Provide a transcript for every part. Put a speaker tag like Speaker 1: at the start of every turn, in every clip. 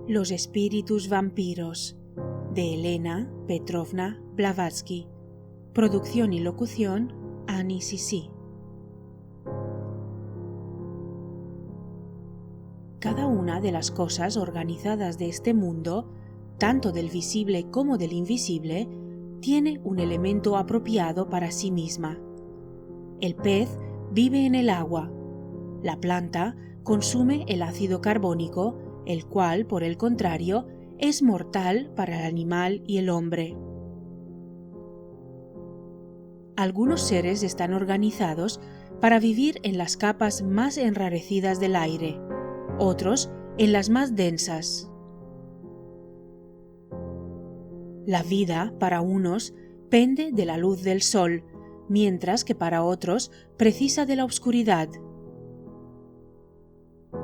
Speaker 1: Los espíritus vampiros, de Elena Petrovna Blavatsky. Producción y locución, Annie Sisi. Cada una de las cosas organizadas de este mundo, tanto del visible como del invisible, tiene un elemento apropiado para sí misma. El pez vive en el agua. La planta consume el ácido carbónico, el cual, por el contrario, es mortal para el animal y el hombre. Algunos seres están organizados para vivir en las capas más enrarecidas del aire, otros en las más densas. La vida, para unos, pende de la luz del sol, mientras que para otros precisa de la oscuridad.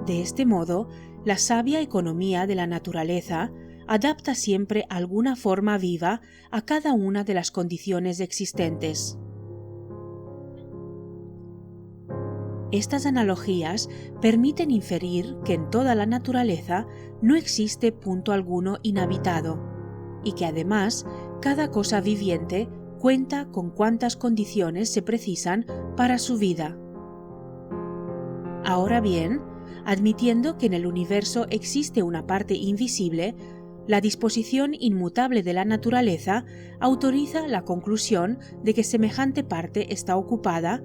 Speaker 1: De este modo, la sabia economía de la naturaleza adapta siempre alguna forma viva a cada una de las condiciones existentes. Estas analogías permiten inferir que en toda la naturaleza no existe punto alguno inhabitado, y que además cada cosa viviente cuenta con cuantas condiciones se precisan para su vida. Ahora bien, admitiendo que en el universo existe una parte invisible, la disposición inmutable de la naturaleza autoriza la conclusión de que semejante parte está ocupada,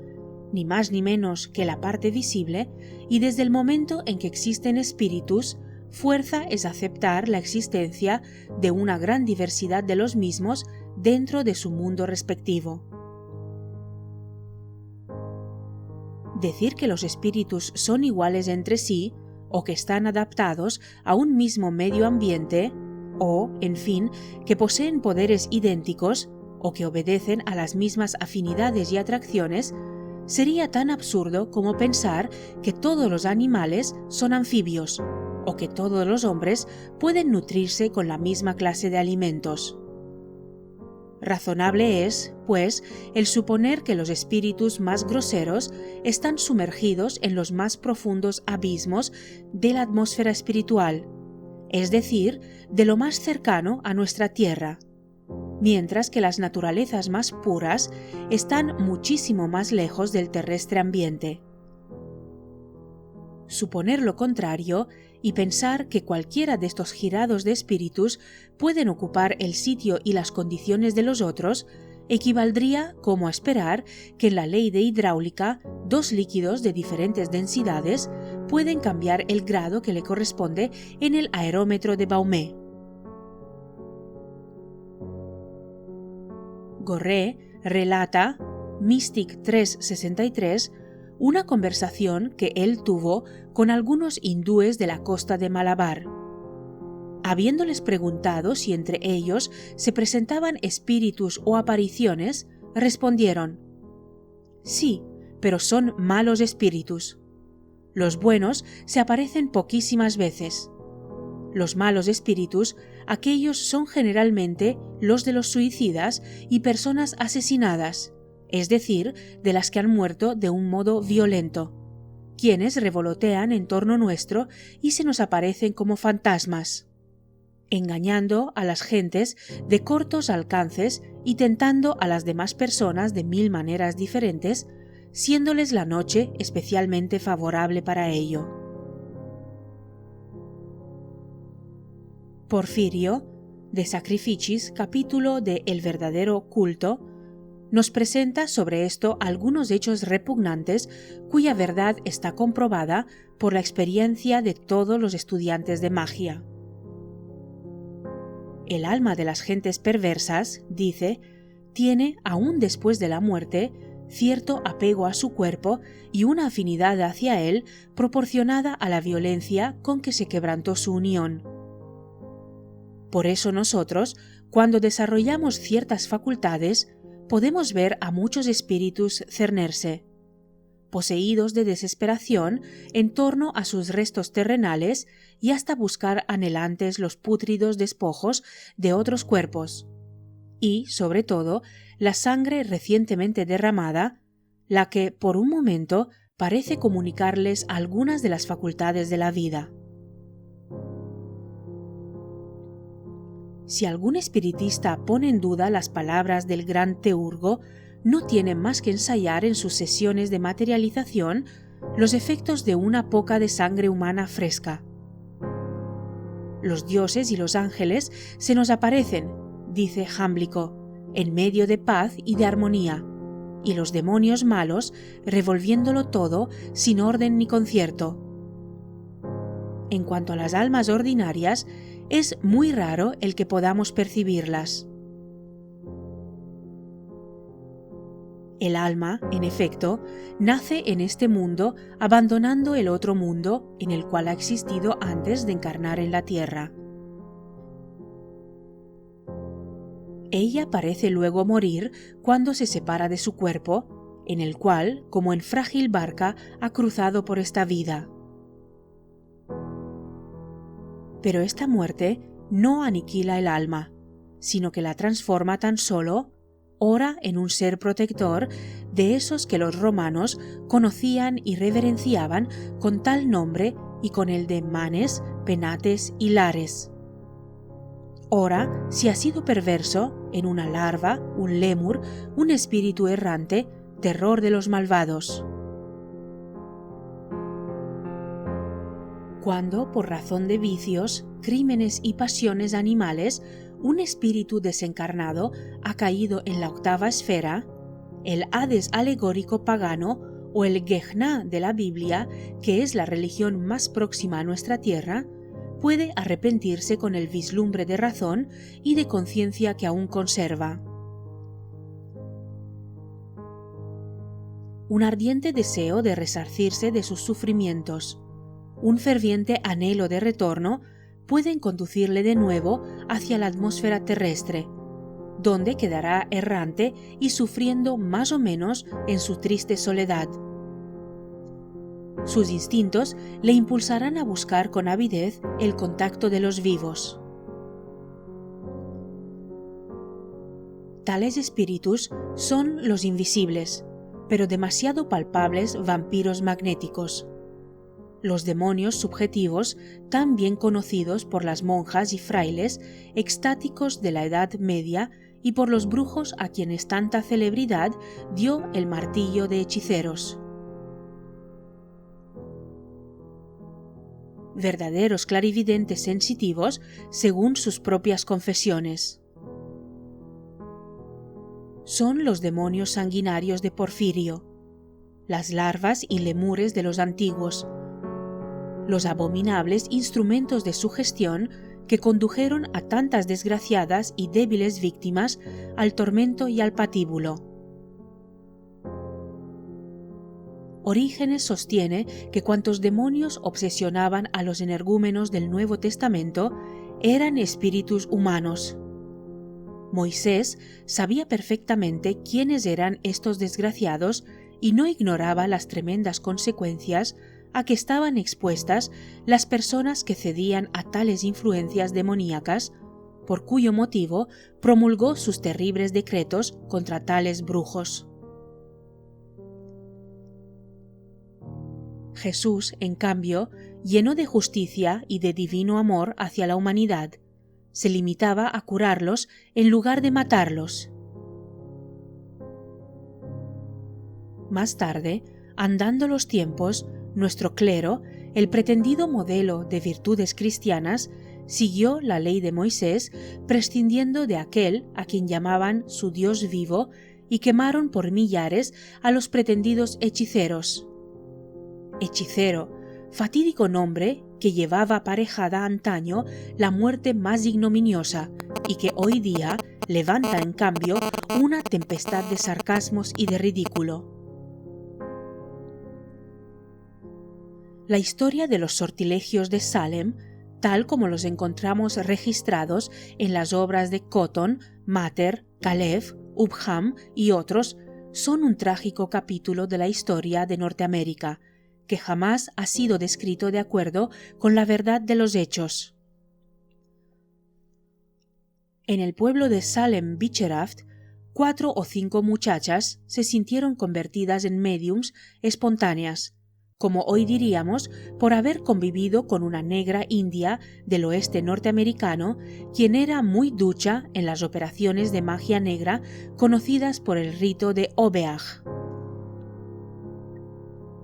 Speaker 1: ni más ni menos que la parte visible, y desde el momento en que existen espíritus, fuerza es aceptar la existencia de una gran diversidad de los mismos dentro de su mundo respectivo. Decir que los espíritus son iguales entre sí, o que están adaptados a un mismo medio ambiente, o, en fin, que poseen poderes idénticos, o que obedecen a las mismas afinidades y atracciones, sería tan absurdo como pensar que todos los animales son anfibios, o que todos los hombres pueden nutrirse con la misma clase de alimentos. Razonable es, pues, el suponer que los espíritus más groseros están sumergidos en los más profundos abismos de la atmósfera espiritual, es decir, de lo más cercano a nuestra tierra, mientras que las naturalezas más puras están muchísimo más lejos del terrestre ambiente. Suponer lo contrario y pensar que cualquiera de estos girados de espíritus pueden ocupar el sitio y las condiciones de los otros equivaldría, como a esperar, que en la ley de hidráulica dos líquidos de diferentes densidades pueden cambiar el grado que le corresponde en el aerómetro de Baume. Gorré relata, Mystic 363, una conversación que él tuvo con algunos hindúes de la costa de Malabar. Habiéndoles preguntado si entre ellos se presentaban espíritus o apariciones, respondieron: «Sí, pero son malos espíritus. Los buenos se aparecen poquísimas veces. Los malos espíritus, aquellos son generalmente los de los suicidas y personas asesinadas, es decir, de las que han muerto de un modo violento, quienes revolotean en torno nuestro y se nos aparecen como fantasmas, engañando a las gentes de cortos alcances y tentando a las demás personas de 1000 maneras diferentes, siéndoles la noche especialmente favorable para ello». Porfirio, de Sacrificis, capítulo de El verdadero culto, nos presenta sobre esto algunos hechos repugnantes cuya verdad está comprobada por la experiencia de todos los estudiantes de magia. El alma de las gentes perversas, dice, tiene, aún después de la muerte, cierto apego a su cuerpo y una afinidad hacia él proporcionada a la violencia con que se quebrantó su unión. Por eso nosotros, cuando desarrollamos ciertas facultades, podemos ver a muchos espíritus cernerse, poseídos de desesperación en torno a sus restos terrenales y hasta buscar anhelantes los pútridos despojos de otros cuerpos, y, sobre todo, la sangre recientemente derramada, la que por un momento parece comunicarles algunas de las facultades de la vida. Si algún espiritista pone en duda las palabras del gran teurgo, no tiene más que ensayar en sus sesiones de materialización los efectos de una poca de sangre humana fresca. Los dioses y los ángeles se nos aparecen, dice Jámblico, en medio de paz y de armonía, y los demonios malos revolviéndolo todo sin orden ni concierto. En cuanto a las almas ordinarias, es muy raro el que podamos percibirlas. El alma, en efecto, nace en este mundo abandonando el otro mundo en el cual ha existido antes de encarnar en la tierra. Ella parece luego morir cuando se separa de su cuerpo, en el cual, como en frágil barca, ha cruzado por esta vida. Pero esta muerte no aniquila el alma, sino que la transforma tan solo ora en un ser protector de esos que los romanos conocían y reverenciaban con tal nombre y con el de manes, penates y lares. Ora, si ha sido perverso, en una larva, un lémur, un espíritu errante, terror de los malvados. Cuando, por razón de vicios, crímenes y pasiones animales, un espíritu desencarnado ha caído en la octava esfera, el Hades alegórico pagano o el Gehenna de la Biblia, que es la religión más próxima a nuestra tierra, puede arrepentirse con el vislumbre de razón y de conciencia que aún conserva. Un ardiente deseo de resarcirse de sus sufrimientos, un ferviente anhelo de retorno pueden conducirle de nuevo hacia la atmósfera terrestre, donde quedará errante y sufriendo más o menos en su triste soledad. Sus instintos le impulsarán a buscar con avidez el contacto de los vivos. Tales espíritus son los invisibles, pero demasiado palpables vampiros magnéticos. Los demonios subjetivos, tan bien conocidos por las monjas y frailes extáticos de la Edad Media y por los brujos a quienes tanta celebridad dio el martillo de hechiceros. Verdaderos clarividentes sensitivos según sus propias confesiones. Son los demonios sanguinarios de Porfirio, las larvas y lemures de los antiguos, los abominables instrumentos de sugestión que condujeron a tantas desgraciadas y débiles víctimas al tormento y al patíbulo. Orígenes sostiene que cuantos demonios obsesionaban a los energúmenos del Nuevo Testamento eran espíritus humanos. Moisés sabía perfectamente quiénes eran estos desgraciados y no ignoraba las tremendas consecuencias a que estaban expuestas las personas que cedían a tales influencias demoníacas, por cuyo motivo promulgó sus terribles decretos contra tales brujos. Jesús, en cambio, lleno de justicia y de divino amor hacia la humanidad, se limitaba a curarlos en lugar de matarlos. Más tarde, andando los tiempos, nuestro clero, el pretendido modelo de virtudes cristianas, siguió la ley de Moisés, prescindiendo de aquel a quien llamaban su Dios vivo y quemaron por millares a los pretendidos hechiceros. Hechicero, fatídico nombre que llevaba aparejada antaño la muerte más ignominiosa y que hoy día levanta en cambio una tempestad de sarcasmos y de ridículo. La historia de los sortilegios de Salem, tal como los encontramos registrados en las obras de Cotton, Mather, Caleb, Upham y otros, son un trágico capítulo de la historia de Norteamérica, que jamás ha sido descrito de acuerdo con la verdad de los hechos. En el pueblo de Salem-Beechcraft, 4 o 5 muchachas se sintieron convertidas en médiums espontáneas, como hoy diríamos, por haber convivido con una negra india del oeste norteamericano, quien era muy ducha en las operaciones de magia negra conocidas por el rito de Obeah.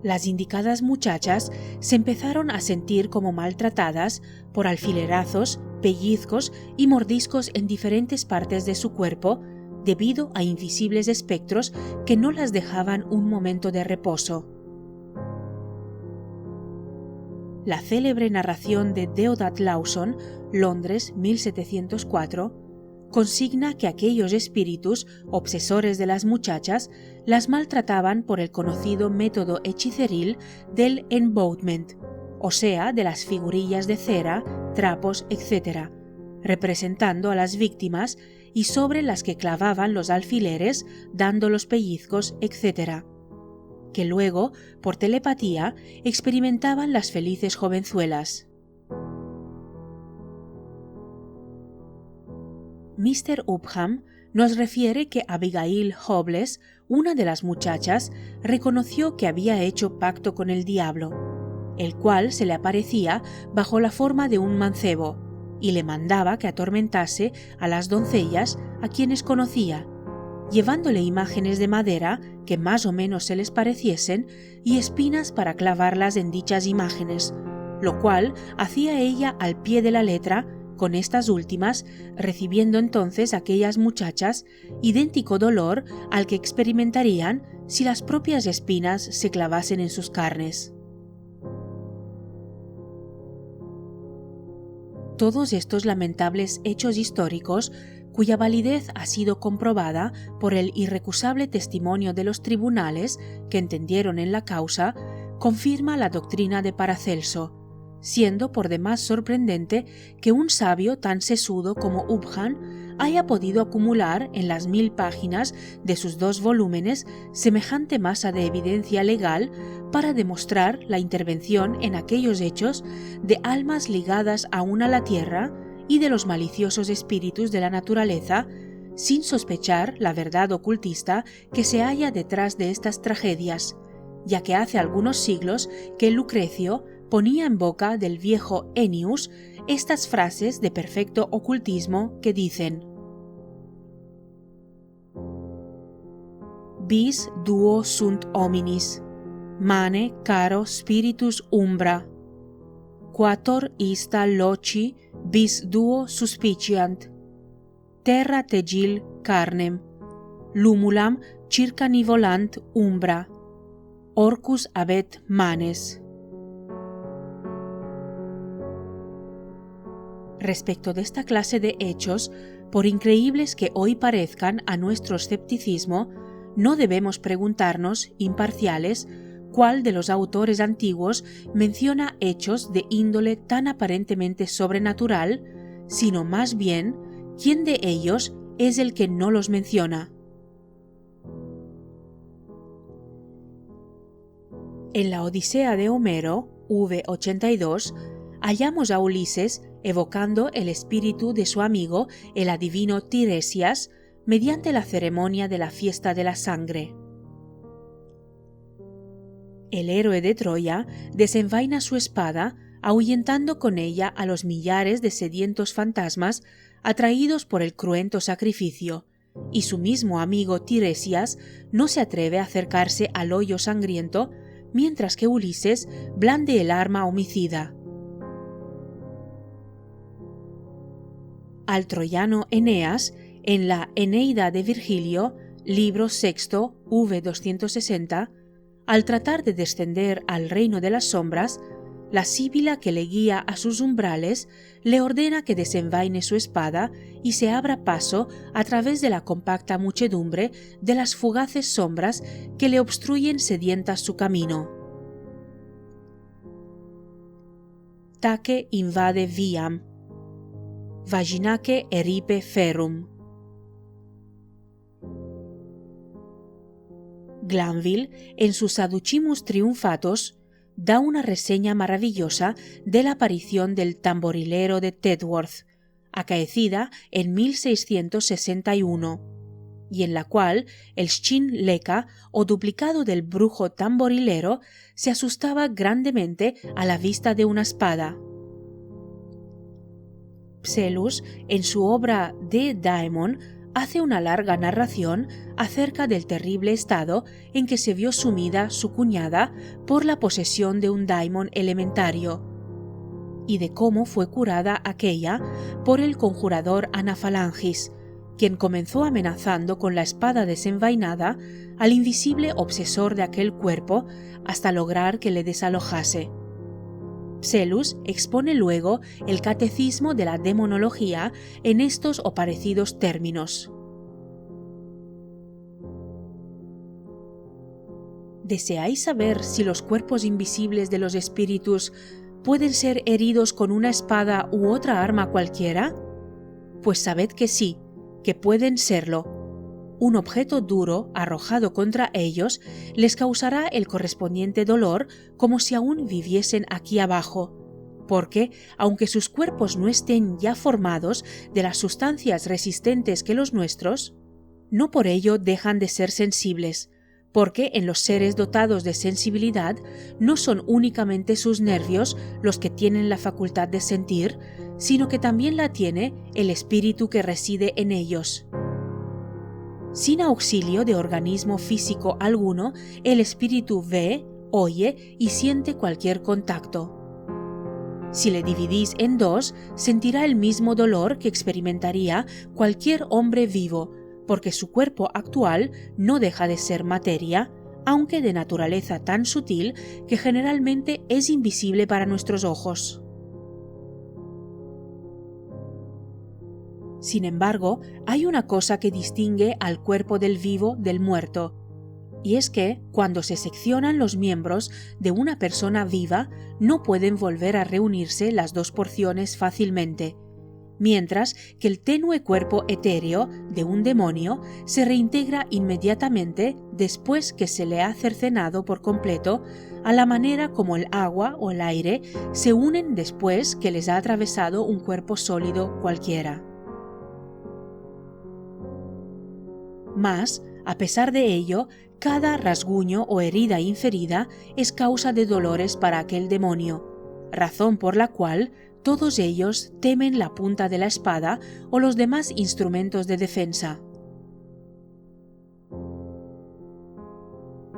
Speaker 1: Las indicadas muchachas se empezaron a sentir como maltratadas por alfilerazos, pellizcos y mordiscos en diferentes partes de su cuerpo debido a invisibles espectros que no las dejaban un momento de reposo. La célebre narración de Deodat Lawson, Londres, 1704, consigna que aquellos espíritus, obsesores de las muchachas, las maltrataban por el conocido método hechiceril del embowment, o sea, de las figurillas de cera, trapos, etc., representando a las víctimas y sobre las que clavaban los alfileres, dando los pellizcos, etc., que luego, por telepatía, experimentaban las felices jovenzuelas. Mr. Upham nos refiere que Abigail Hobbles, una de las muchachas, reconoció que había hecho pacto con el diablo, el cual se le aparecía bajo la forma de un mancebo y le mandaba que atormentase a las doncellas a quienes conocía, llevándole imágenes de madera que más o menos se les pareciesen y espinas para clavarlas en dichas imágenes, lo cual hacía ella al pie de la letra con estas últimas, recibiendo entonces aquellas muchachas idéntico dolor al que experimentarían si las propias espinas se clavasen en sus carnes. Todos estos lamentables hechos históricos, cuya validez ha sido comprobada por el irrecusable testimonio de los tribunales que entendieron en la causa, confirma la doctrina de Paracelso, siendo por demás sorprendente que un sabio tan sesudo como Upham haya podido acumular en las 1000 páginas de sus 2 volúmenes semejante masa de evidencia legal para demostrar la intervención en aquellos hechos de almas ligadas aún a la tierra y de los maliciosos espíritus de la naturaleza, sin sospechar la verdad ocultista que se halla detrás de estas tragedias, ya que hace algunos siglos que Lucrecio ponía en boca del viejo Ennius estas frases de perfecto ocultismo que dicen: Bis duo sunt hominis, mane caro spiritus umbra, quator ista loci bis duo suspiciant, terra tegil carnem, lumulam circa nivolant umbra, orcus habet manes. Respecto de esta clase de hechos, por increíbles que hoy parezcan a nuestro escepticismo, no debemos preguntarnos, imparciales, cuál de los autores antiguos menciona hechos de índole tan aparentemente sobrenatural, sino más bien quién de ellos es el que no los menciona. En la Odisea de Homero, V82, hallamos a Ulises evocando el espíritu de su amigo, el adivino Tiresias, mediante la ceremonia de la fiesta de la sangre. El héroe de Troya desenvaina su espada, ahuyentando con ella a los millares de sedientos fantasmas atraídos por el cruento sacrificio, y su mismo amigo Tiresias no se atreve a acercarse al hoyo sangriento, mientras que Ulises blande el arma homicida. Al troyano Eneas, en la Eneida de Virgilio, libro sexto, V260, al tratar de descender al reino de las sombras, la síbila que le guía a sus umbrales le ordena que desenvaine su espada y se abra paso a través de la compacta muchedumbre de las fugaces sombras que le obstruyen sedientas su camino. Taque invade viam, vaginaque eripe ferrum. Glanville, en sus Saducimus Triumphatos, da una reseña maravillosa de la aparición del tamborilero de Tedworth, acaecida en 1661. y en la cual el Shin Leka, o duplicado del brujo tamborilero, se asustaba grandemente a la vista de una espada. Psellus, en su obra De Daemon, hace una larga narración acerca del terrible estado en que se vio sumida su cuñada por la posesión de un daimon elementario, y de cómo fue curada aquella por el conjurador Anafalangis, quien comenzó amenazando con la espada desenvainada al invisible obsesor de aquel cuerpo hasta lograr que le desalojase. Psellus expone luego el catecismo de la demonología en estos o parecidos términos. ¿Deseáis saber si los cuerpos invisibles de los espíritus pueden ser heridos con una espada u otra arma cualquiera? Pues sabed que sí, que pueden serlo. Un objeto duro arrojado contra ellos les causará el correspondiente dolor como si aún viviesen aquí abajo, porque, aunque sus cuerpos no estén ya formados de las sustancias resistentes que los nuestros, no por ello dejan de ser sensibles, porque en los seres dotados de sensibilidad no son únicamente sus nervios los que tienen la facultad de sentir, sino que también la tiene el espíritu que reside en ellos. Sin auxilio de organismo físico alguno, el espíritu ve, oye y siente cualquier contacto. Si le dividís en dos, sentirá el mismo dolor que experimentaría cualquier hombre vivo, porque su cuerpo actual no deja de ser materia, aunque de naturaleza tan sutil que generalmente es invisible para nuestros ojos. Sin embargo, hay una cosa que distingue al cuerpo del vivo del muerto, y es que, cuando se seccionan los miembros de una persona viva, no pueden volver a reunirse las dos porciones fácilmente, mientras que el tenue cuerpo etéreo de un demonio se reintegra inmediatamente después que se le ha cercenado por completo, a la manera como el agua o el aire se unen después que les ha atravesado un cuerpo sólido cualquiera. Mas, a pesar de ello, cada rasguño o herida inferida es causa de dolores para aquel demonio, razón por la cual todos ellos temen la punta de la espada o los demás instrumentos de defensa.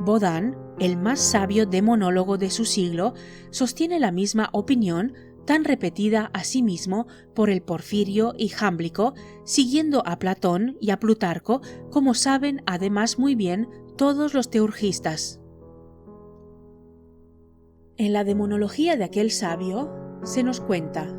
Speaker 1: Bodán, el más sabio demonólogo de su siglo, sostiene la misma opinión tan repetida asimismo por el Porfirio y Jámblico, siguiendo a Platón y a Plutarco, como saben además muy bien todos los teurgistas. En la demonología de aquel sabio se nos cuenta: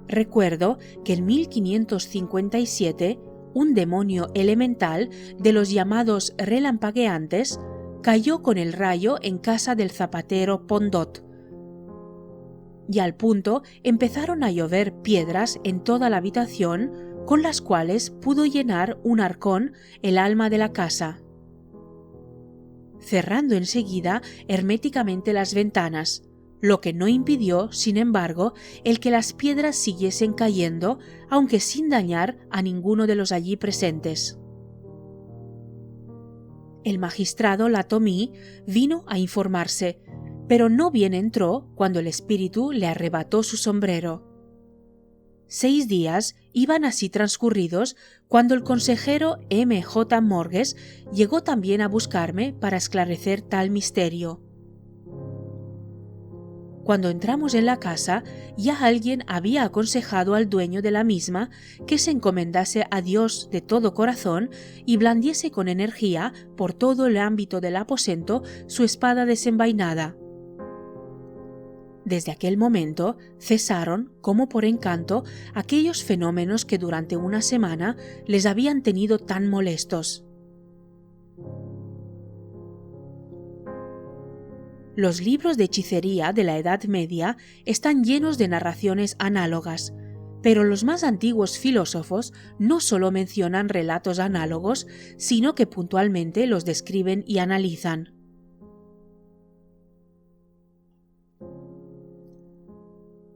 Speaker 1: recuerdo que en 1557 un demonio elemental de los llamados relampagueantes cayó con el rayo en casa del zapatero Pondot, y al punto empezaron a llover piedras en toda la habitación, con las cuales pudo llenar un arcón el alma de la casa, cerrando enseguida herméticamente las ventanas, lo que no impidió, sin embargo, el que las piedras siguiesen cayendo, aunque sin dañar a ninguno de los allí presentes. El magistrado Latomí vino a informarse, pero no bien entró cuando el espíritu le arrebató su sombrero. 6 días iban así transcurridos cuando el consejero M.J. Morges llegó también a buscarme para esclarecer tal misterio. Cuando entramos en la casa, ya alguien había aconsejado al dueño de la misma que se encomendase a Dios de todo corazón y blandiese con energía por todo el ámbito del aposento su espada desenvainada. Desde aquel momento cesaron, como por encanto, aquellos fenómenos que durante una semana les habían tenido tan molestos. Los libros de hechicería de la Edad Media están llenos de narraciones análogas, pero los más antiguos filósofos no solo mencionan relatos análogos, sino que puntualmente los describen y analizan.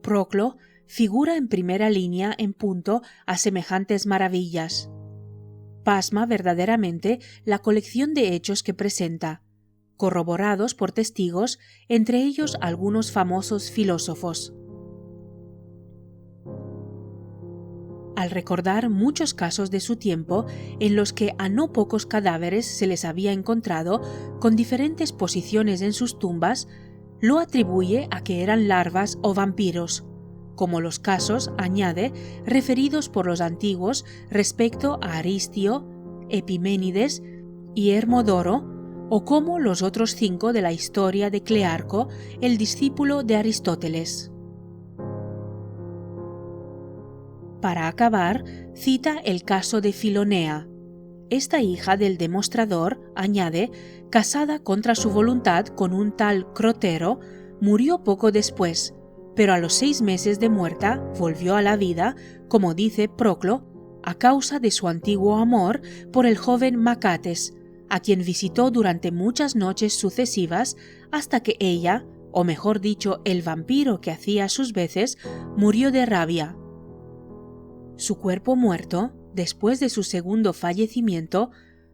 Speaker 1: Proclo figura en primera línea en punto a semejantes maravillas. pasma verdaderamente la colección de hechos que presenta, corroborados por testigos, entre ellos algunos famosos filósofos. Al recordar muchos casos de su tiempo en los que a no pocos cadáveres se les había encontrado con diferentes posiciones en sus tumbas, lo atribuye a que eran larvas o vampiros, como los casos, añade, referidos por los antiguos respecto a Aristio, Epiménides y Hermodoro, o como los otros 5 de la historia de Clearco, el discípulo de Aristóteles. Para acabar, cita el caso de Filonea. Esta hija del demostrador, añade, casada contra su voluntad con un tal Crotero, murió poco después, pero a los 6 meses de muerta volvió a la vida, como dice Proclo, a causa de su antiguo amor por el joven Macates, a quien visitó durante muchas noches sucesivas hasta que ella, o mejor dicho, el vampiro que hacía sus veces, murió de rabia. Su cuerpo muerto, después de su segundo fallecimiento,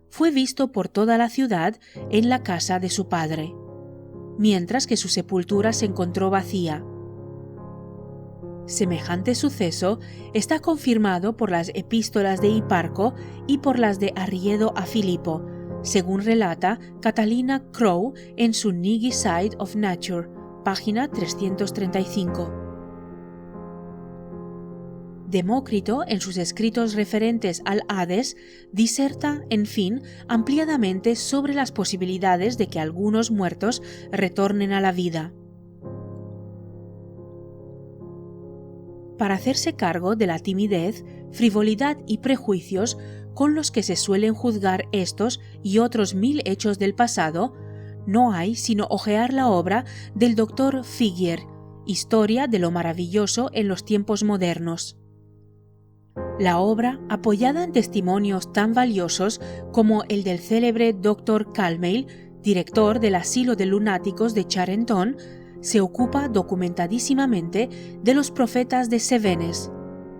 Speaker 1: fue visto por toda la ciudad en la casa de su padre, mientras que su sepultura se encontró vacía. Semejante suceso está confirmado por las epístolas de Hiparco y por las de Arriedo a Filipo, según relata Catalina Crowe en su Nighi Side of Nature, página 335. Demócrito, en sus escritos referentes al Hades, diserta, en fin, ampliadamente sobre las posibilidades de que algunos muertos retornen a la vida. Para hacerse cargo de la timidez, frivolidad y prejuicios con los que se suelen juzgar estos y otros 1000 hechos del pasado, no hay sino hojear la obra del Dr. Figier, Historia de lo maravilloso en los tiempos modernos. La obra, apoyada en testimonios tan valiosos como el del célebre Dr. Calmel, director del Asilo de Lunáticos de Charenton, se ocupa documentadísimamente de los profetas de Cevenes,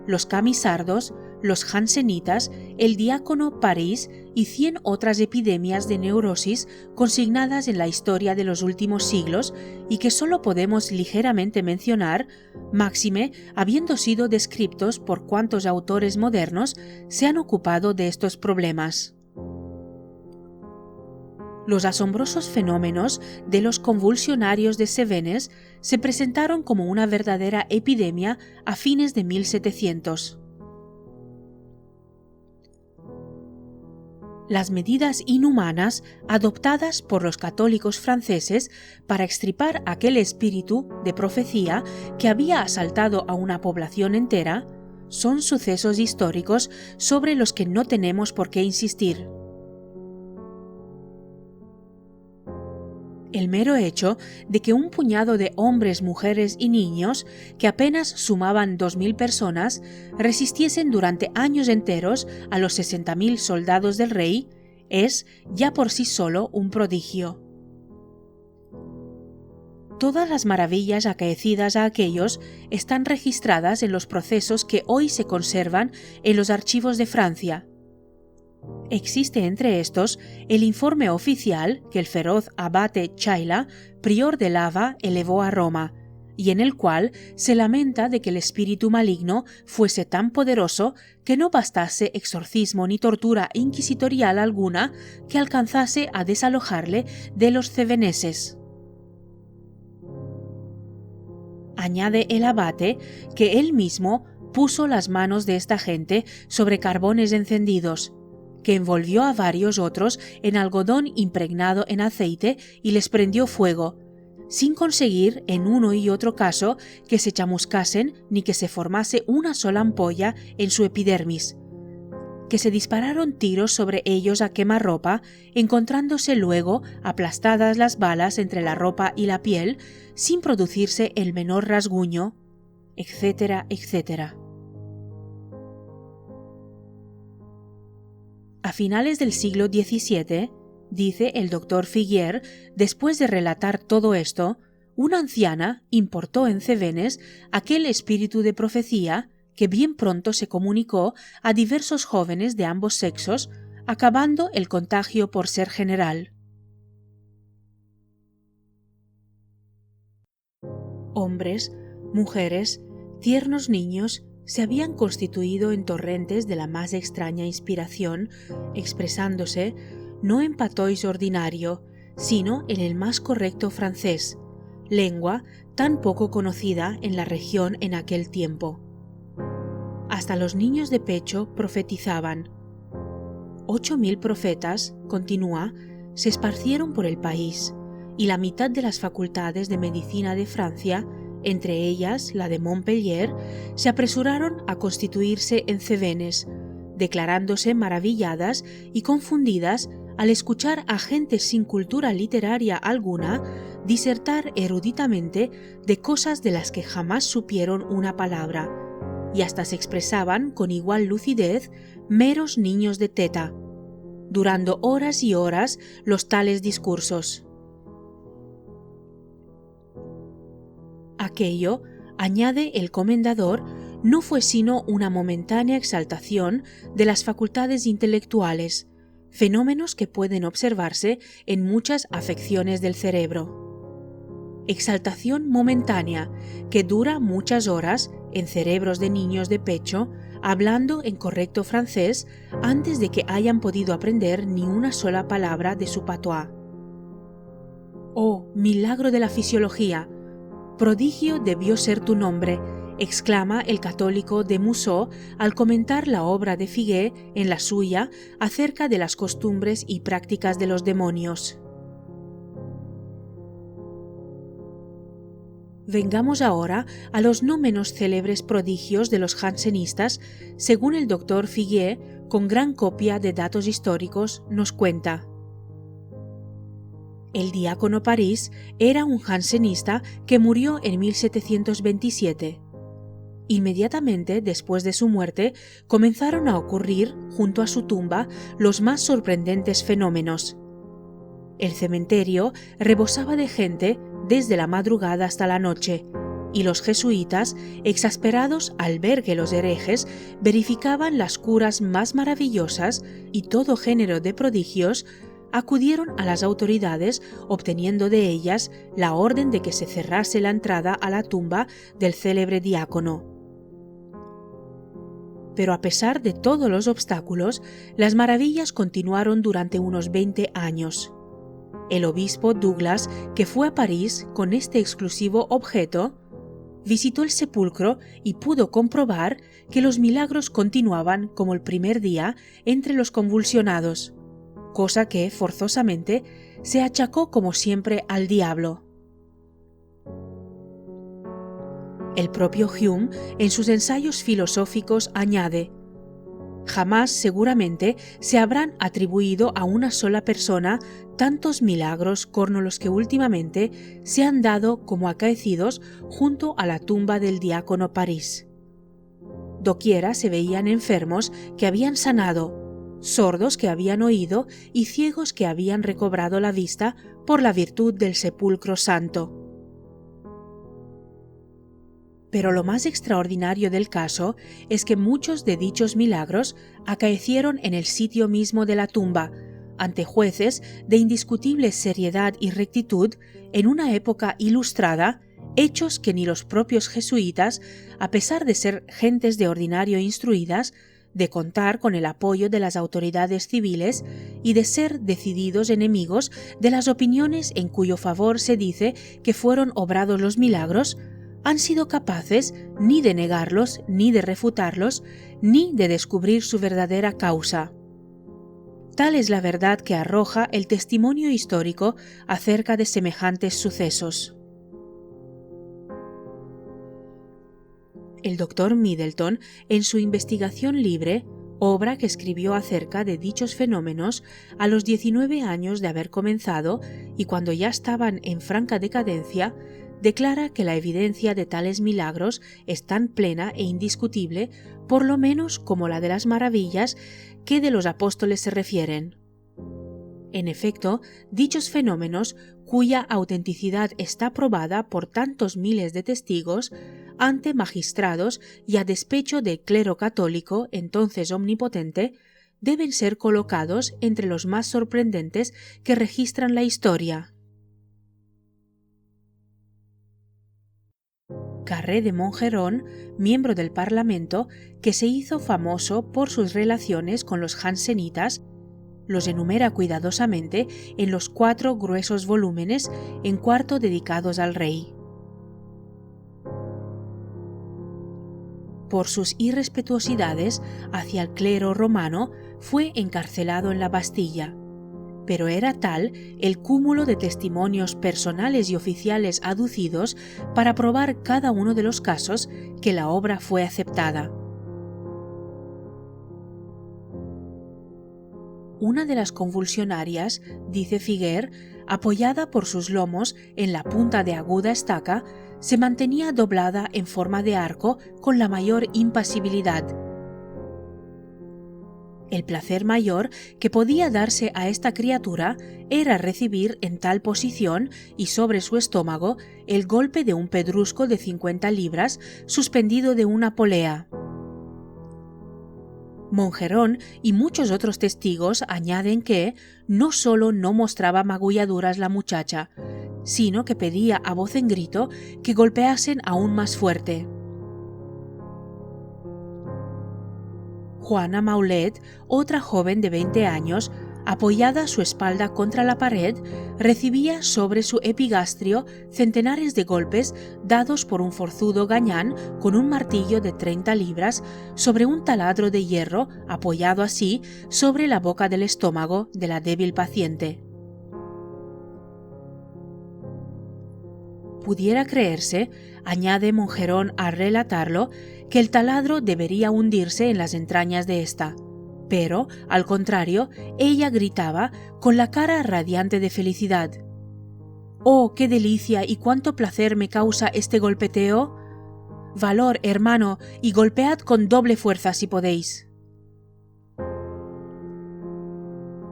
Speaker 1: los camisardos, los jansenitas, el diácono París y 100 otras epidemias de neurosis consignadas en la historia de los últimos siglos y que solo podemos ligeramente mencionar, máxime habiendo sido descriptos por cuantos autores modernos se han ocupado de estos problemas. Los asombrosos fenómenos de los convulsionarios de Cevenes se presentaron como una verdadera epidemia a fines de 1700. Las medidas inhumanas adoptadas por los católicos franceses para extirpar aquel espíritu de profecía que había asaltado a una población entera son sucesos históricos sobre los que no tenemos por qué insistir. El mero hecho de que un puñado de hombres, mujeres y niños, que apenas sumaban 2000 personas, resistiesen durante años enteros a los 60.000 soldados del rey, es ya por sí solo un prodigio. Todas las maravillas acaecidas a aquellos están registradas en los procesos que hoy se conservan en los archivos de Francia. Existe entre estos el informe oficial que el feroz abate Chaila, prior de Lava, elevó a Roma, y en el cual se lamenta de que el espíritu maligno fuese tan poderoso que no bastase exorcismo ni tortura inquisitorial alguna que alcanzase a desalojarle de los ceveneses. Añade el abate que él mismo puso las manos de esta gente sobre carbones encendidos, que envolvió a varios otros en algodón impregnado en aceite y les prendió fuego, sin conseguir en uno y otro caso que se chamuscasen ni que se formase una sola ampolla en su epidermis, que se dispararon tiros sobre ellos a quemarropa, encontrándose luego aplastadas las balas entre la ropa y la piel, sin producirse el menor rasguño, etcétera, etcétera. A finales del siglo XVII, dice el doctor Figier, después de relatar todo esto, una anciana importó en Cevenes aquel espíritu de profecía que bien pronto se comunicó a diversos jóvenes de ambos sexos, acabando el contagio por ser general. Hombres, mujeres, tiernos niños se habían constituido en torrentes de la más extraña inspiración, expresándose no en patois ordinario, sino en el más correcto francés, lengua tan poco conocida en la región en aquel tiempo. Hasta los niños de pecho profetizaban. 8.000 profetas, continúa, se esparcieron por el país, y la mitad de las facultades de medicina de Francia, entre ellas la de Montpellier, se apresuraron a constituirse en Cevenes, declarándose maravilladas y confundidas al escuchar a gente sin cultura literaria alguna disertar eruditamente de cosas de las que jamás supieron una palabra, y hasta se expresaban con igual lucidez meros niños de teta, durando horas y horas los tales discursos. Aquello, añade el comendador, no fue sino una momentánea exaltación de las facultades intelectuales, fenómenos que pueden observarse en muchas afecciones del cerebro. Exaltación momentánea que dura muchas horas en cerebros de niños de pecho, hablando en correcto francés antes de que hayan podido aprender ni una sola palabra de su patois. ¡Oh, milagro de la fisiología! Prodigio debió ser tu nombre, exclama el católico de Museau al comentar la obra de Figuet en la suya acerca de las costumbres y prácticas de los demonios. Vengamos ahora a los no menos célebres prodigios de los jansenistas, según el doctor Figuet, con gran copia de datos históricos, nos cuenta. El diácono París era un jansenista que murió en 1727. Inmediatamente después de su muerte comenzaron a ocurrir, junto a su tumba, los más sorprendentes fenómenos. El cementerio rebosaba de gente desde la madrugada hasta la noche, y los jesuitas, exasperados al ver que los herejes verificaban las curas más maravillosas y todo género de prodigios, acudieron a las autoridades obteniendo de ellas la orden de que se cerrase la entrada a la tumba del célebre diácono. Pero a pesar de todos los obstáculos, las maravillas continuaron durante unos 20 años. El obispo Douglas, que fue a París con este exclusivo objeto, visitó el sepulcro y pudo comprobar que los milagros continuaban como el primer día entre los convulsionados, cosa que, forzosamente, se achacó como siempre al diablo. El propio Hume, en sus ensayos filosóficos, añade: jamás seguramente se habrán atribuido a una sola persona tantos milagros como los que últimamente se han dado como acaecidos junto a la tumba del diácono París. Doquiera se veían enfermos que habían sanado, sordos que habían oído y ciegos que habían recobrado la vista por la virtud del sepulcro santo. Pero lo más extraordinario del caso es que muchos de dichos milagros acaecieron en el sitio mismo de la tumba, ante jueces de indiscutible seriedad y rectitud, en una época ilustrada, hechos que ni los propios jesuitas, a pesar de ser gentes de ordinario instruidas, de contar con el apoyo de las autoridades civiles y de ser decididos enemigos de las opiniones en cuyo favor se dice que fueron obrados los milagros, han sido capaces ni de negarlos, ni de refutarlos, ni de descubrir su verdadera causa. Tal es la verdad que arroja el testimonio histórico acerca de semejantes sucesos. El doctor Middleton, en su Investigación libre, obra que escribió acerca de dichos fenómenos a los 19 años de haber comenzado y cuando ya estaban en franca decadencia, declara que la evidencia de tales milagros es tan plena e indiscutible, por lo menos como la de las maravillas que de los apóstoles se refieren. En efecto, dichos fenómenos, cuya autenticidad está probada por tantos miles de testigos, ante magistrados y a despecho del clero católico, entonces omnipotente, deben ser colocados entre los más sorprendentes que registran la historia. Carré de Mongeron, miembro del Parlamento, que se hizo famoso por sus relaciones con los jansenitas, los enumera cuidadosamente en los 4 gruesos volúmenes en cuarto dedicados al rey. Por sus irrespetuosidades hacia el clero romano, fue encarcelado en la Bastilla, pero era tal el cúmulo de testimonios personales y oficiales aducidos para probar cada uno de los casos que la obra fue aceptada. Una de las convulsionarias, dice Figuer, apoyada por sus lomos en la punta de aguda estaca, se mantenía doblada en forma de arco con la mayor impasibilidad. El placer mayor que podía darse a esta criatura era recibir en tal posición y sobre su estómago el golpe de un pedrusco de 50 libras suspendido de una polea. Mongeron y muchos otros testigos añaden que no solo no mostraba magulladuras la muchacha, sino que pedía a voz en grito que golpeasen aún más fuerte. Juana Maulet, otra joven de 20 años, apoyada su espalda contra la pared, recibía sobre su epigastrio centenares de golpes dados por un forzudo gañán con un martillo de 30 libras sobre un taladro de hierro apoyado así sobre la boca del estómago de la débil paciente. Pudiera creerse, añade Mongeron al relatarlo, que el taladro debería hundirse en las entrañas de ésta, pero, al contrario, ella gritaba con la cara radiante de felicidad. «¡Oh, qué delicia y cuánto placer me causa este golpeteo! Valor, hermano, y golpead con doble fuerza si podéis».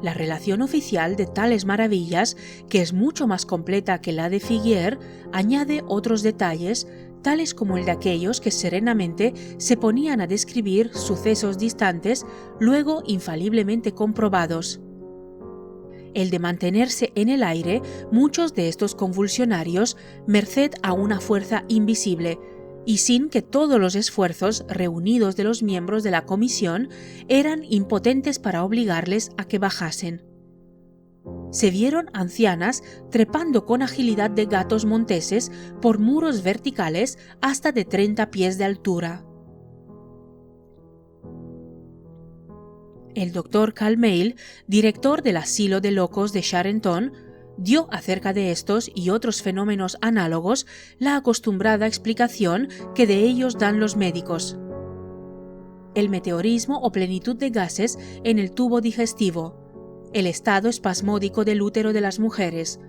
Speaker 1: La relación oficial de tales maravillas, que es mucho más completa que la de Figuier, añade otros detalles, tales como el de aquellos que serenamente se ponían a describir sucesos distantes, luego infaliblemente comprobados. El de mantenerse en el aire muchos de estos convulsionarios merced a una fuerza invisible, y sin que todos los esfuerzos reunidos de los miembros de la comisión eran impotentes para obligarles a que bajasen. Se vieron ancianas trepando con agilidad de gatos monteses por muros verticales hasta de 30 pies de altura. El doctor Calmeil, director del asilo de locos de Charenton, dio acerca de estos y otros fenómenos análogos la acostumbrada explicación que de ellos dan los médicos. El meteorismo o plenitud de gases en el tubo digestivo, el estado espasmódico del útero de las mujeres,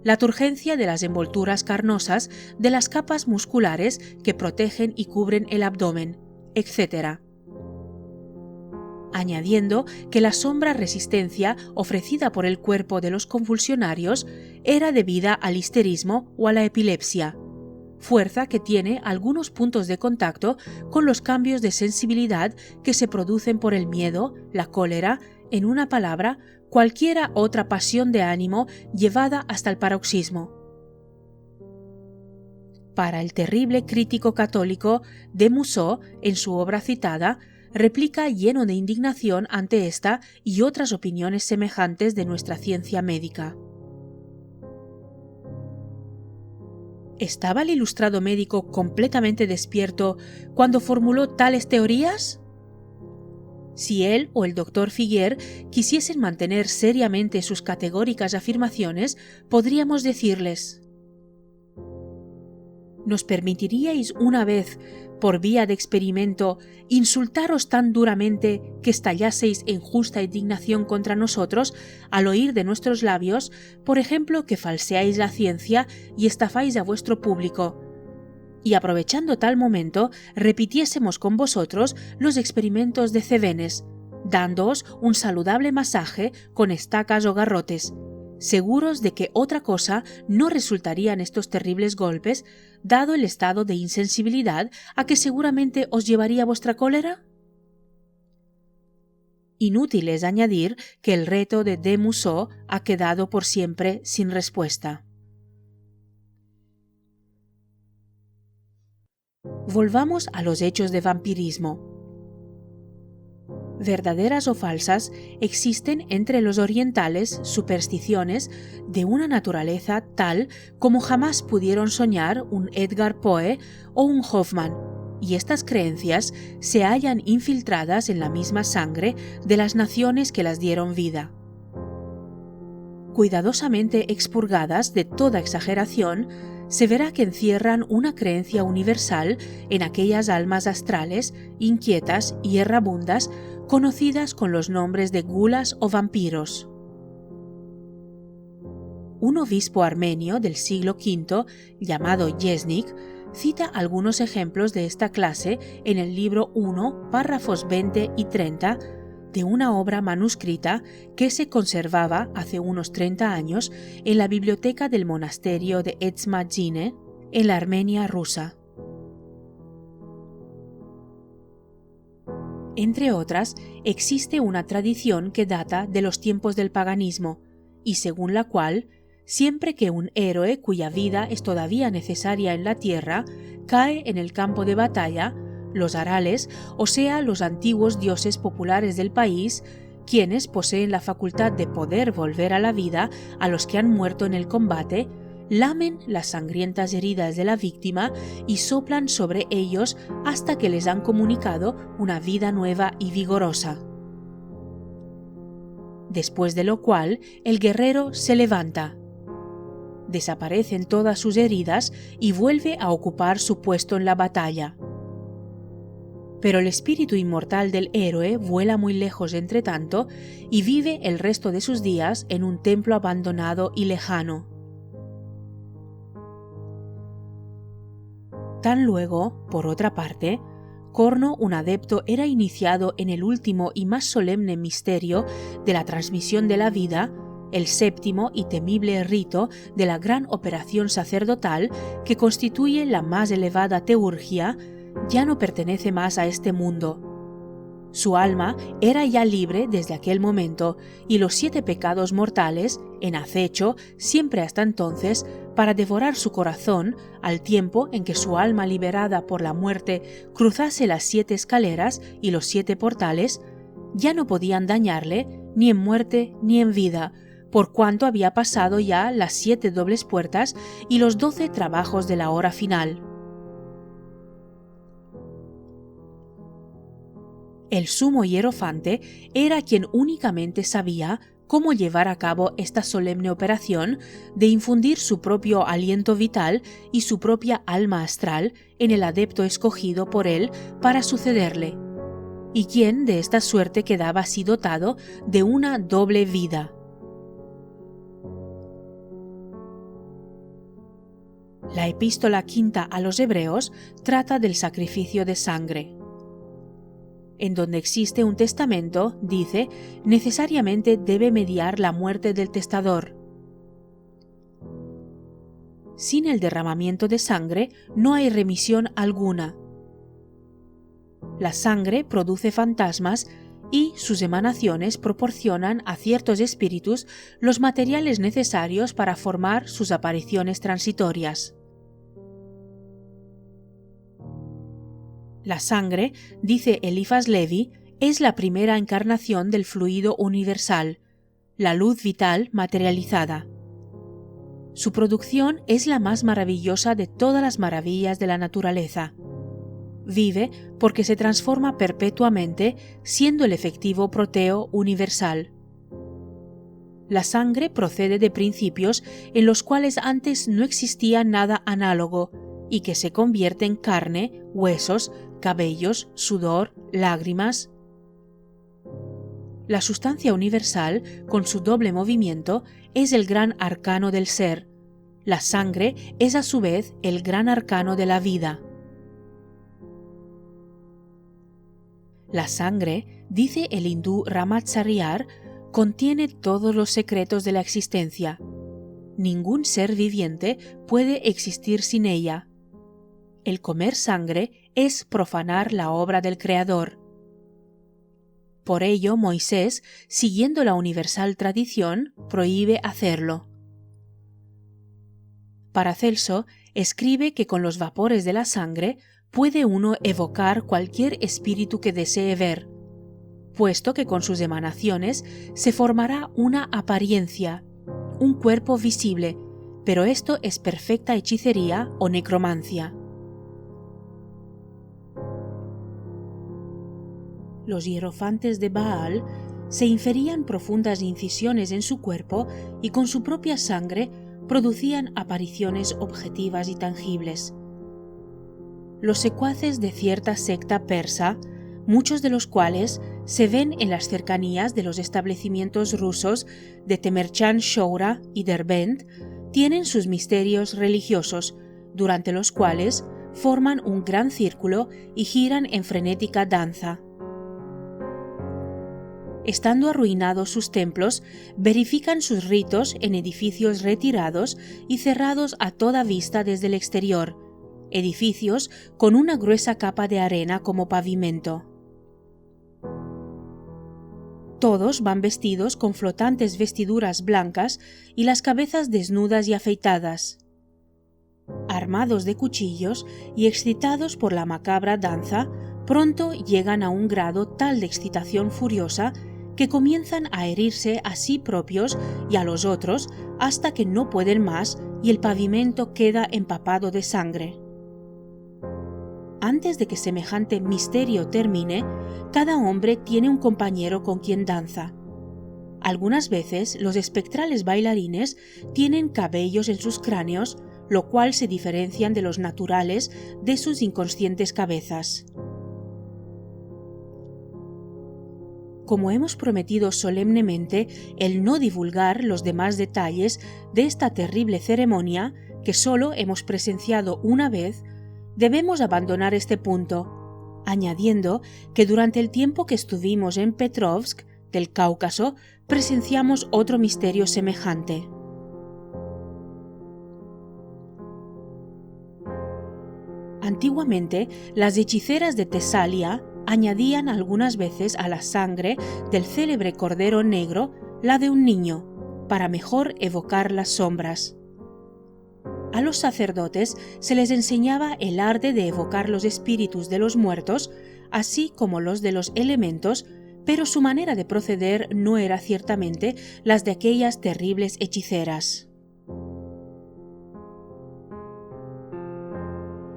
Speaker 1: la turgencia de las envolturas carnosas de las capas musculares que protegen y cubren el abdomen, etc., añadiendo que la sombra resistencia ofrecida por el cuerpo de los convulsionarios era debida al histerismo o a la epilepsia, fuerza que tiene algunos puntos de contacto con los cambios de sensibilidad que se producen por el miedo, la cólera, en una palabra, cualquiera otra pasión de ánimo llevada hasta el paroxismo. Para el terrible crítico católico de Museau, en su obra citada, replica lleno de indignación ante esta y otras opiniones semejantes de nuestra ciencia médica. ¿Estaba el ilustrado médico completamente despierto cuando formuló tales teorías? Si él o el doctor Figuier quisiesen mantener seriamente sus categóricas afirmaciones, podríamos decirles: ¿nos permitiríais una vez, por vía de experimento, insultaros tan duramente que estallaseis en justa indignación contra nosotros al oír de nuestros labios, por ejemplo, que falseáis la ciencia y estafáis a vuestro público? Y aprovechando tal momento, repitiésemos con vosotros los experimentos de Cebenes, dándoos un saludable masaje con estacas o garrotes, seguros de que otra cosa no resultaría en estos terribles golpes, dado el estado de insensibilidad a que seguramente os llevaría vuestra cólera? Inútil es añadir que el reto de Musot ha quedado por siempre sin respuesta. Volvamos a los hechos de vampirismo. Verdaderas o falsas, existen entre los orientales supersticiones de una naturaleza tal como jamás pudieron soñar un Edgar Poe o un Hoffman, y estas creencias se hallan infiltradas en la misma sangre de las naciones que las dieron vida. Cuidadosamente expurgadas de toda exageración, se verá que encierran una creencia universal en aquellas almas astrales, inquietas y errabundas, conocidas con los nombres de gulas o vampiros. Un obispo armenio del siglo V, llamado Yeznik, cita algunos ejemplos de esta clase en el libro 1, párrafos 20 y 30, de una obra manuscrita que se conservaba hace unos 30 años en la biblioteca del monasterio de Etchmadzhine, en la Armenia rusa. Entre otras, existe una tradición que data de los tiempos del paganismo, y según la cual, siempre que un héroe cuya vida es todavía necesaria en la tierra cae en el campo de batalla, los arales, o sea, los antiguos dioses populares del país, quienes poseen la facultad de poder volver a la vida a los que han muerto en el combate, lamen las sangrientas heridas de la víctima y soplan sobre ellos hasta que les han comunicado una vida nueva y vigorosa. Después de lo cual, el guerrero se levanta, desaparecen todas sus heridas y vuelve a ocupar su puesto en la batalla. Pero el espíritu inmortal del héroe vuela muy lejos entretanto y vive el resto de sus días en un templo abandonado y lejano. Tan luego, por otra parte, Corno, un adepto, era iniciado en el último y más solemne misterio de la transmisión de la vida, el séptimo y temible rito de la gran operación sacerdotal que constituye la más elevada teurgia, ya no pertenece más a este mundo. Su alma era ya libre desde aquel momento y los 7 pecados mortales, en acecho, siempre hasta entonces, para devorar su corazón, al tiempo en que su alma liberada por la muerte cruzase las 7 escaleras y los 7 portales, ya no podían dañarle ni en muerte ni en vida, por cuanto había pasado ya las 7 dobles puertas y los 12 trabajos de la hora final. El sumo hierofante era quien únicamente sabía cómo llevar a cabo esta solemne operación de infundir su propio aliento vital y su propia alma astral en el adepto escogido por él para sucederle, y quien de esta suerte quedaba así dotado de una doble vida. La epístola quinta a los Hebreos trata del sacrificio de sangre. En donde existe un testamento, dice, necesariamente debe mediar la muerte del testador. Sin el derramamiento de sangre no hay remisión alguna. La sangre produce fantasmas y sus emanaciones proporcionan a ciertos espíritus los materiales necesarios para formar sus apariciones transitorias. La sangre, dice Eliphas Levi, es la primera encarnación del fluido universal, la luz vital materializada. Su producción es la más maravillosa de todas las maravillas de la naturaleza. Vive porque se transforma perpetuamente, siendo el efectivo proteo universal. La sangre procede de principios en los cuales antes no existía nada análogo y que se convierte en carne, huesos, cabellos, sudor, lágrimas. La sustancia universal, con su doble movimiento, es el gran arcano del ser. La sangre es a su vez el gran arcano de la vida. La sangre, dice el hindú Ramacharya, contiene todos los secretos de la existencia. Ningún ser viviente puede existir sin ella. El comer sangre es profanar la obra del Creador. Por ello, Moisés, siguiendo la universal tradición, prohíbe hacerlo. Paracelso escribe que con los vapores de la sangre puede uno evocar cualquier espíritu que desee ver, puesto que con sus emanaciones se formará una apariencia, un cuerpo visible, pero esto es perfecta hechicería o necromancia. Los hierofantes de Baal se inferían profundas incisiones en su cuerpo y con su propia sangre producían apariciones objetivas y tangibles. Los secuaces de cierta secta persa, muchos de los cuales se ven en las cercanías de los establecimientos rusos de Temerchan Shoura y Derbent, tienen sus misterios religiosos, durante los cuales forman un gran círculo y giran en frenética danza. Estando arruinados sus templos, verifican sus ritos en edificios retirados y cerrados a toda vista desde el exterior, edificios con una gruesa capa de arena como pavimento. Todos van vestidos con flotantes vestiduras blancas y las cabezas desnudas y afeitadas. Armados de cuchillos y excitados por la macabra danza, pronto llegan a un grado tal de excitación furiosa que comienzan a herirse a sí propios y a los otros hasta que no pueden más y el pavimento queda empapado de sangre. Antes de que semejante misterio termine, cada hombre tiene un compañero con quien danza. Algunas veces los espectrales bailarines tienen cabellos en sus cráneos, lo cual se diferencian de los naturales de sus inconscientes cabezas. Como hemos prometido solemnemente el no divulgar los demás detalles de esta terrible ceremonia que solo hemos presenciado una vez, debemos abandonar este punto, añadiendo que durante el tiempo que estuvimos en Petrovsk, del Cáucaso, presenciamos otro misterio semejante. Antiguamente, las hechiceras de Tesalia añadían algunas veces a la sangre del célebre cordero negro la de un niño, para mejor evocar las sombras. A los sacerdotes se les enseñaba el arte de evocar los espíritus de los muertos, así como los de los elementos, pero su manera de proceder no era ciertamente las de aquellas terribles hechiceras.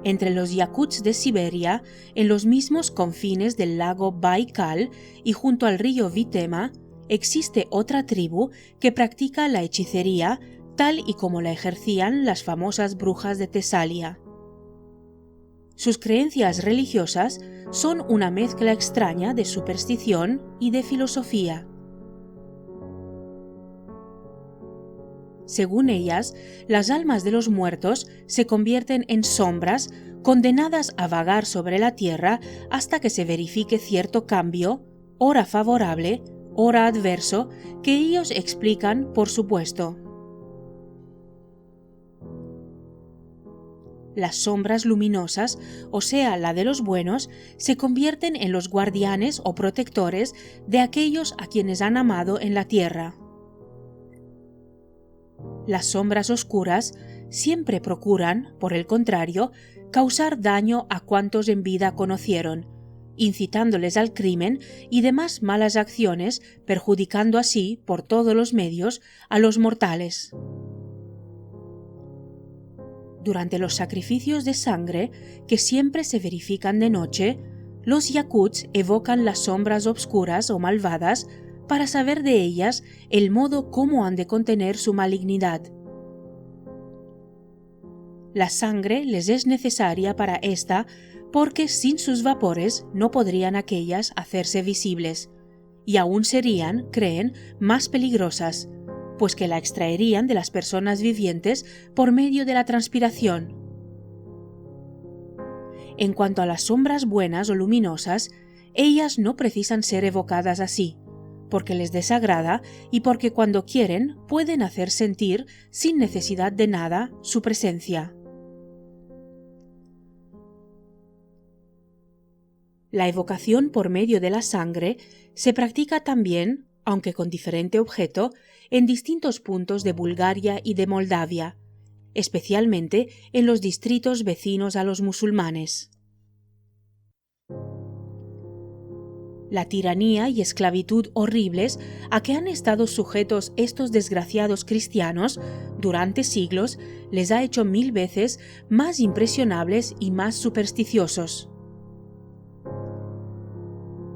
Speaker 1: Entre los yakuts de Siberia, en los mismos confines del lago Baikal y junto al río Vitema, existe otra tribu que practica la hechicería tal y como la ejercían las famosas brujas de Tesalia. Sus creencias religiosas son una mezcla extraña de superstición y de filosofía. Según ellas, las almas de los muertos se convierten en sombras condenadas a vagar sobre la tierra hasta que se verifique cierto cambio, ora favorable, ora adverso, que ellos explican por supuesto. Las sombras luminosas, o sea, la de los buenos, se convierten en los guardianes o protectores de aquellos a quienes han amado en la tierra. Las sombras oscuras siempre procuran, por el contrario, causar daño a cuantos en vida conocieron, incitándoles al crimen y demás malas acciones, perjudicando así, por todos los medios, a los mortales. Durante los sacrificios de sangre, que siempre se verifican de noche, los yakuts evocan las sombras obscuras o malvadas para saber de ellas el modo cómo han de contener su malignidad. La sangre les es necesaria para esta porque sin sus vapores no podrían aquellas hacerse visibles, y aún serían, creen, más peligrosas, pues que la extraerían de las personas vivientes por medio de la transpiración. En cuanto a las sombras buenas o luminosas, ellas no precisan ser evocadas así, porque les desagrada y porque cuando quieren pueden hacer sentir, sin necesidad de nada, su presencia. La evocación por medio de la sangre se practica también, aunque con diferente objeto, en distintos puntos de Bulgaria y de Moldavia, especialmente en los distritos vecinos a los musulmanes. La tiranía y esclavitud horribles a que han estado sujetos estos desgraciados cristianos durante siglos les ha hecho 1000 veces más impresionables y más supersticiosos.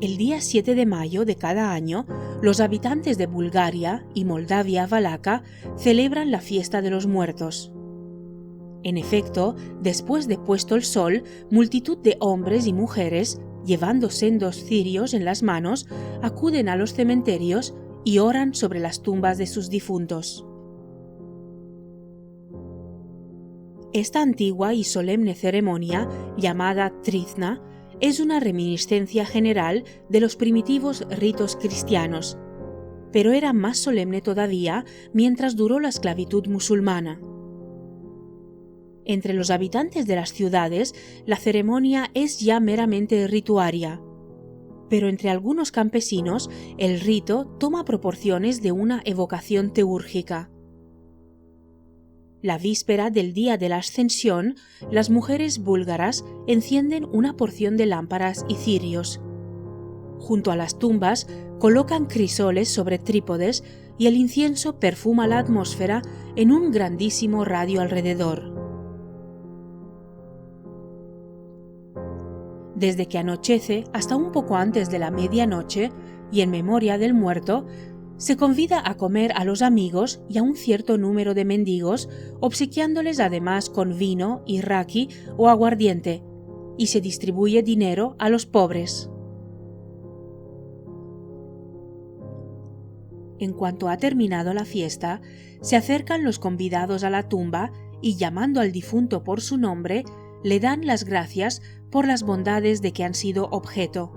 Speaker 1: El día 7 de mayo de cada año, los habitantes de Bulgaria y Moldavia Valaca celebran la fiesta de los muertos. En efecto, después de puesto el sol, multitud de hombres y mujeres, llevando sendos cirios en las manos, acuden a los cementerios y oran sobre las tumbas de sus difuntos. Esta antigua y solemne ceremonia, llamada Trizna, es una reminiscencia general de los primitivos ritos cristianos, pero era más solemne todavía mientras duró la esclavitud musulmana. Entre los habitantes de las ciudades, la ceremonia es ya meramente rituaria, pero entre algunos campesinos el rito toma proporciones de una evocación teúrgica. La víspera del día de la Ascensión, las mujeres búlgaras encienden una porción de lámparas y cirios. Junto a las tumbas colocan crisoles sobre trípodes y el incienso perfuma la atmósfera en un grandísimo radio alrededor. Desde que anochece hasta un poco antes de la medianoche, y en memoria del muerto, se convida a comer a los amigos y a un cierto número de mendigos, obsequiándoles además con vino y raki o aguardiente, y se distribuye dinero a los pobres. En cuanto ha terminado la fiesta, se acercan los convidados a la tumba y, llamando al difunto por su nombre, le dan las gracias por las bondades de que han sido objeto.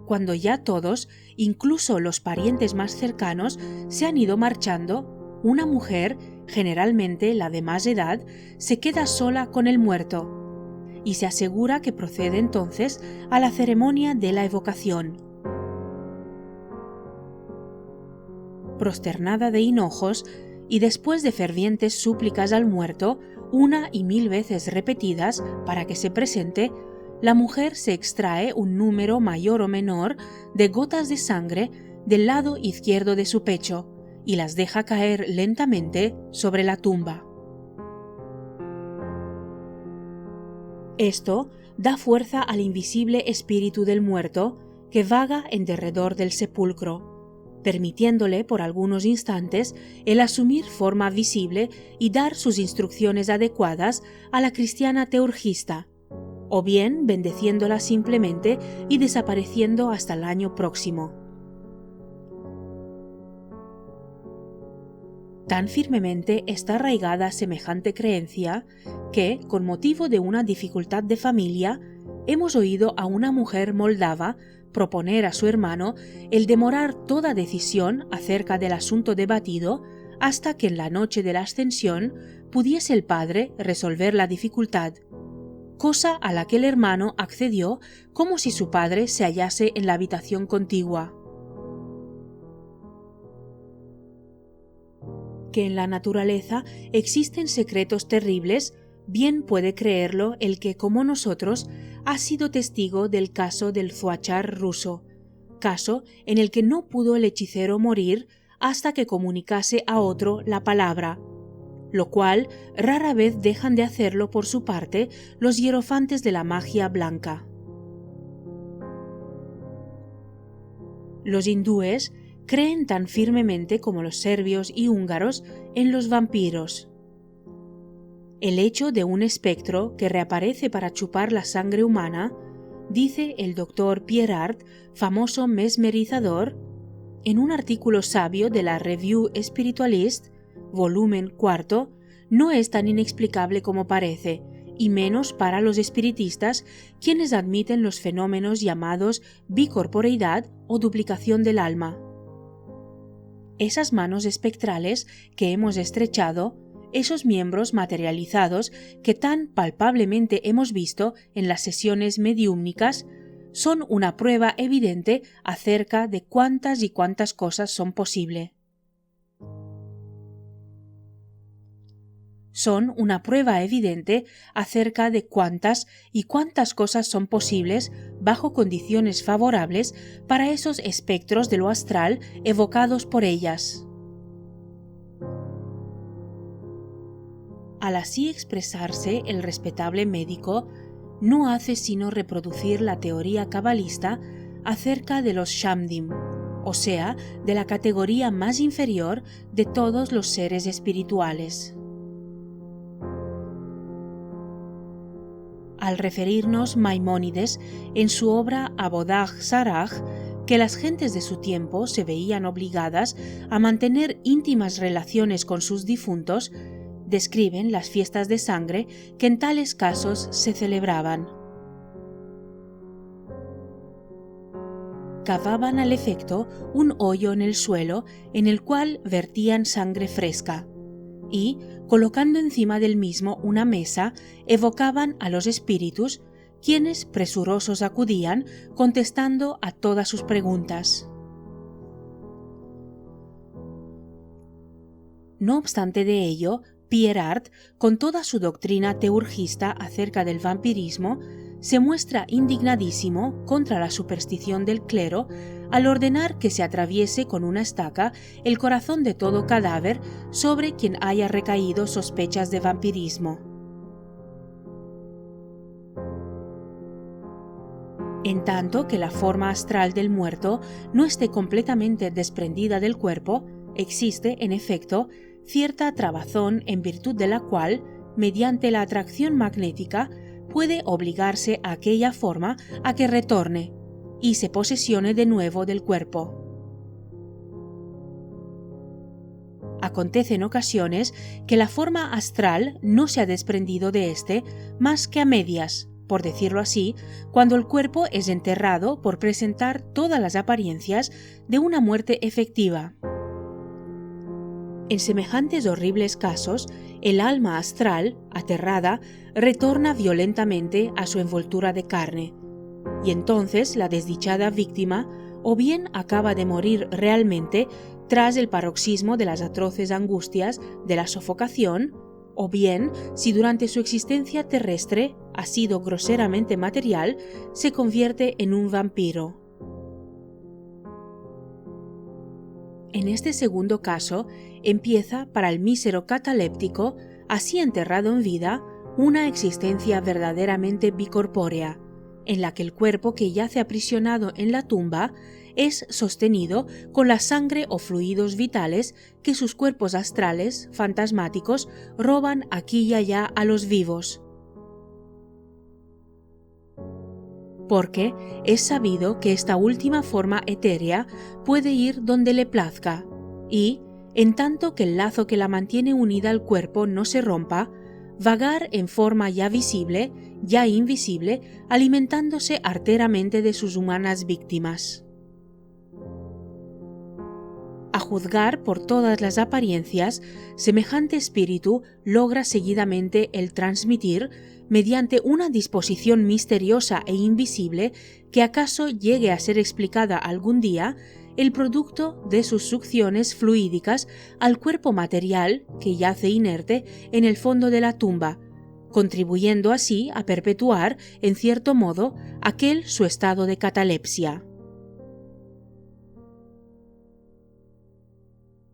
Speaker 1: Cuando ya todos, incluso los parientes más cercanos, se han ido marchando, una mujer, generalmente la de más edad, se queda sola con el muerto y se asegura que procede entonces a la ceremonia de la evocación. Prosternada de hinojos y después de fervientes súplicas al muerto, 1 y 1000 veces repetidas para que se presente, la mujer se extrae un número mayor o menor de gotas de sangre del lado izquierdo de su pecho y las deja caer lentamente sobre la tumba. Esto da fuerza al invisible espíritu del muerto que vaga en derredor del sepulcro, permitiéndole por algunos instantes el asumir forma visible y dar sus instrucciones adecuadas a la cristiana teurgista, o bien bendeciéndola simplemente y desapareciendo hasta el año próximo. Tan firmemente está arraigada semejante creencia que, con motivo de una dificultad de familia, hemos oído a una mujer moldava proponer a su hermano el demorar toda decisión acerca del asunto debatido hasta que en la noche de la Ascensión pudiese el padre resolver la dificultad, cosa a la que el hermano accedió como si su padre se hallase en la habitación contigua. Que en la naturaleza existen secretos terribles, bien puede creerlo el que, como nosotros, ha sido testigo del caso del Zoachar ruso, caso en el que no pudo el hechicero morir hasta que comunicase a otro la palabra, lo cual rara vez dejan de hacerlo por su parte los hierofantes de la magia blanca. Los hindúes creen tan firmemente como los serbios y húngaros en los vampiros. El hecho de un espectro que reaparece para chupar la sangre humana, dice el doctor Pierart, famoso mesmerizador, en un artículo sabio de la Revue Spiritualiste, volumen 4, no es tan inexplicable como parece, y menos para los espiritistas, quienes admiten los fenómenos llamados bicorporeidad o duplicación del alma. Esas manos espectrales que hemos estrechado, esos miembros materializados que tan palpablemente hemos visto en las sesiones mediúmnicas, son una prueba evidente acerca de cuántas y cuántas cosas son posibles. Son una prueba evidente acerca de cuántas y cuántas cosas son posibles bajo condiciones favorables para esos espectros de lo astral evocados por ellas. Al así expresarse, el respetable médico no hace sino reproducir la teoría cabalista acerca de los Shamdim, o sea, de la categoría más inferior de todos los seres espirituales. Al referirnos Maimónides en su obra Abodaj Saraj, que las gentes de su tiempo se veían obligadas a mantener íntimas relaciones con sus difuntos, describen las fiestas de sangre que en tales casos se celebraban. Cavaban al efecto un hoyo en el suelo en el cual vertían sangre fresca y, colocando encima del mismo una mesa, evocaban a los espíritus, quienes presurosos acudían contestando a todas sus preguntas. No obstante de ello, Pierre Art, con toda su doctrina teurgista acerca del vampirismo, se muestra indignadísimo contra la superstición del clero al ordenar que se atraviese con una estaca el corazón de todo cadáver sobre quien haya recaído sospechas de vampirismo. En tanto que la forma astral del muerto no esté completamente desprendida del cuerpo, existe, en efecto, cierta trabazón en virtud de la cual, mediante la atracción magnética, puede obligarse a aquella forma a que retorne y se posesione de nuevo del cuerpo. Acontece en ocasiones que la forma astral no se ha desprendido de éste más que a medias, por decirlo así, cuando el cuerpo es enterrado por presentar todas las apariencias de una muerte efectiva. En semejantes horribles casos, el alma astral, aterrada, retorna violentamente a su envoltura de carne, y entonces la desdichada víctima o bien acaba de morir realmente tras el paroxismo de las atroces angustias de la sofocación, o bien, si durante su existencia terrestre ha sido groseramente material, se convierte en un vampiro. En este segundo caso, empieza para el mísero cataléptico, así enterrado en vida, una existencia verdaderamente bicorpórea, en la que el cuerpo que yace aprisionado en la tumba es sostenido con la sangre o fluidos vitales que sus cuerpos astrales, fantasmáticos, roban aquí y allá a los vivos. Porque es sabido que esta última forma etérea puede ir donde le plazca, y, en tanto que el lazo que la mantiene unida al cuerpo no se rompa, vagar en forma ya visible, ya invisible, alimentándose arteramente de sus humanas víctimas. A juzgar por todas las apariencias, semejante espíritu logra seguidamente el transmitir, mediante una disposición misteriosa e invisible que acaso llegue a ser explicada algún día, el producto de sus succiones fluídicas al cuerpo material que yace inerte en el fondo de la tumba, contribuyendo así a perpetuar, en cierto modo, aquel su estado de catalepsia.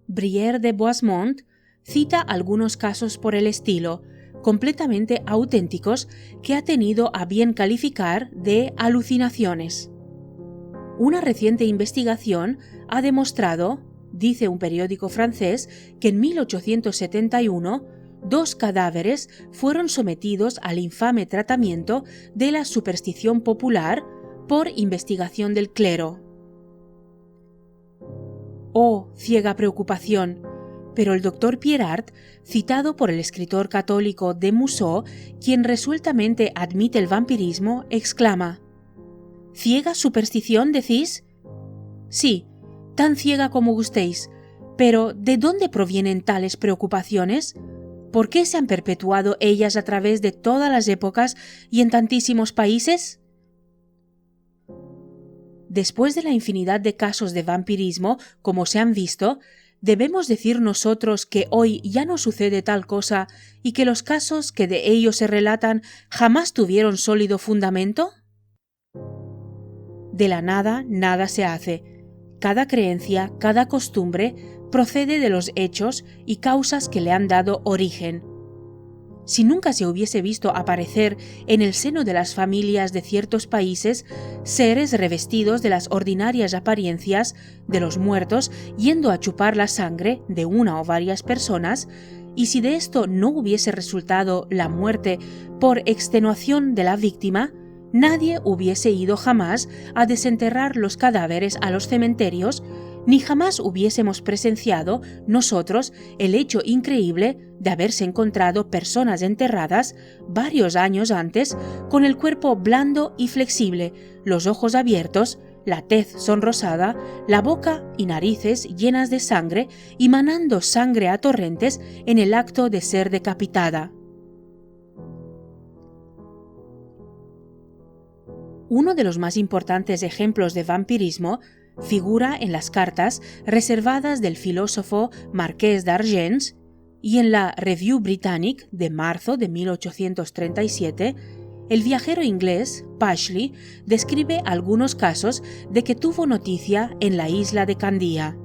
Speaker 1: Brière de Boismont cita algunos casos por el estilo, completamente auténticos, que ha tenido a bien calificar de alucinaciones. Una reciente investigación ha demostrado, dice un periódico francés, que en 1871 2 cadáveres fueron sometidos al infame tratamiento de la superstición popular por investigación del clero. Oh, ciega preocupación, Pero el doctor Pierart, citado por el escritor católico de Musso, quien resueltamente admite el vampirismo, exclama: «¿Ciega superstición, decís? Sí, tan ciega como gustéis, pero ¿de dónde provienen tales preocupaciones? ¿Por qué se han perpetuado ellas a través de todas las épocas y en tantísimos países?» Después de la infinidad de casos de vampirismo, como se han visto, ¿debemos decir nosotros que hoy ya no sucede tal cosa y que los casos que de ellos se relatan jamás tuvieron sólido fundamento? De la nada, nada se hace. Cada creencia, cada costumbre, procede de los hechos y causas que le han dado origen. Si nunca se hubiese visto aparecer en el seno de las familias de ciertos países seres revestidos de las ordinarias apariencias de los muertos yendo a chupar la sangre de una o varias personas, y si de esto no hubiese resultado la muerte por extenuación de la víctima, nadie hubiese ido jamás a desenterrar los cadáveres a los cementerios, ni jamás hubiésemos presenciado nosotros el hecho increíble de haberse encontrado personas enterradas varios años antes con el cuerpo blando y flexible, los ojos abiertos, la tez sonrosada, la boca y narices llenas de sangre y manando sangre a torrentes en el acto de ser decapitada. Uno de los más importantes ejemplos de vampirismo figura en las cartas reservadas del filósofo Marqués d'Argens, y en la Revue Britannique de marzo de 1837, el viajero inglés Pashley describe algunos casos de que tuvo noticia en la isla de Candía.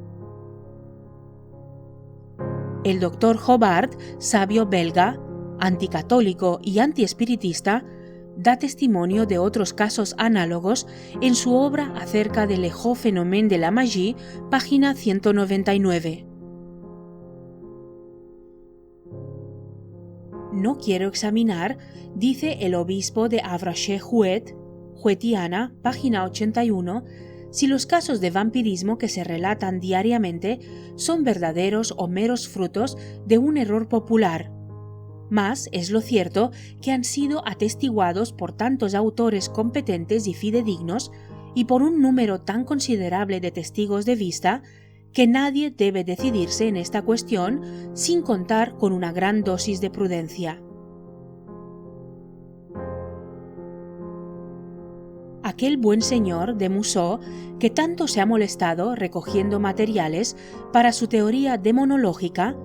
Speaker 1: El doctor Hobart, sabio belga, anticatólico y antiespiritista, da testimonio de otros casos análogos en su obra acerca del Le Haut Phénomène de la Magie, página 199. No quiero examinar, dice el obispo de Avraché-Huet, Huetiana, página 81, si los casos de vampirismo que se relatan diariamente son verdaderos o meros frutos de un error popular. Mas es lo cierto que han sido atestiguados por tantos autores competentes y fidedignos y por un número tan considerable de testigos de vista que nadie debe decidirse en esta cuestión sin contar con una gran dosis de prudencia. Aquel buen señor de Musso, que tanto se ha molestado recogiendo materiales para su teoría demonológica,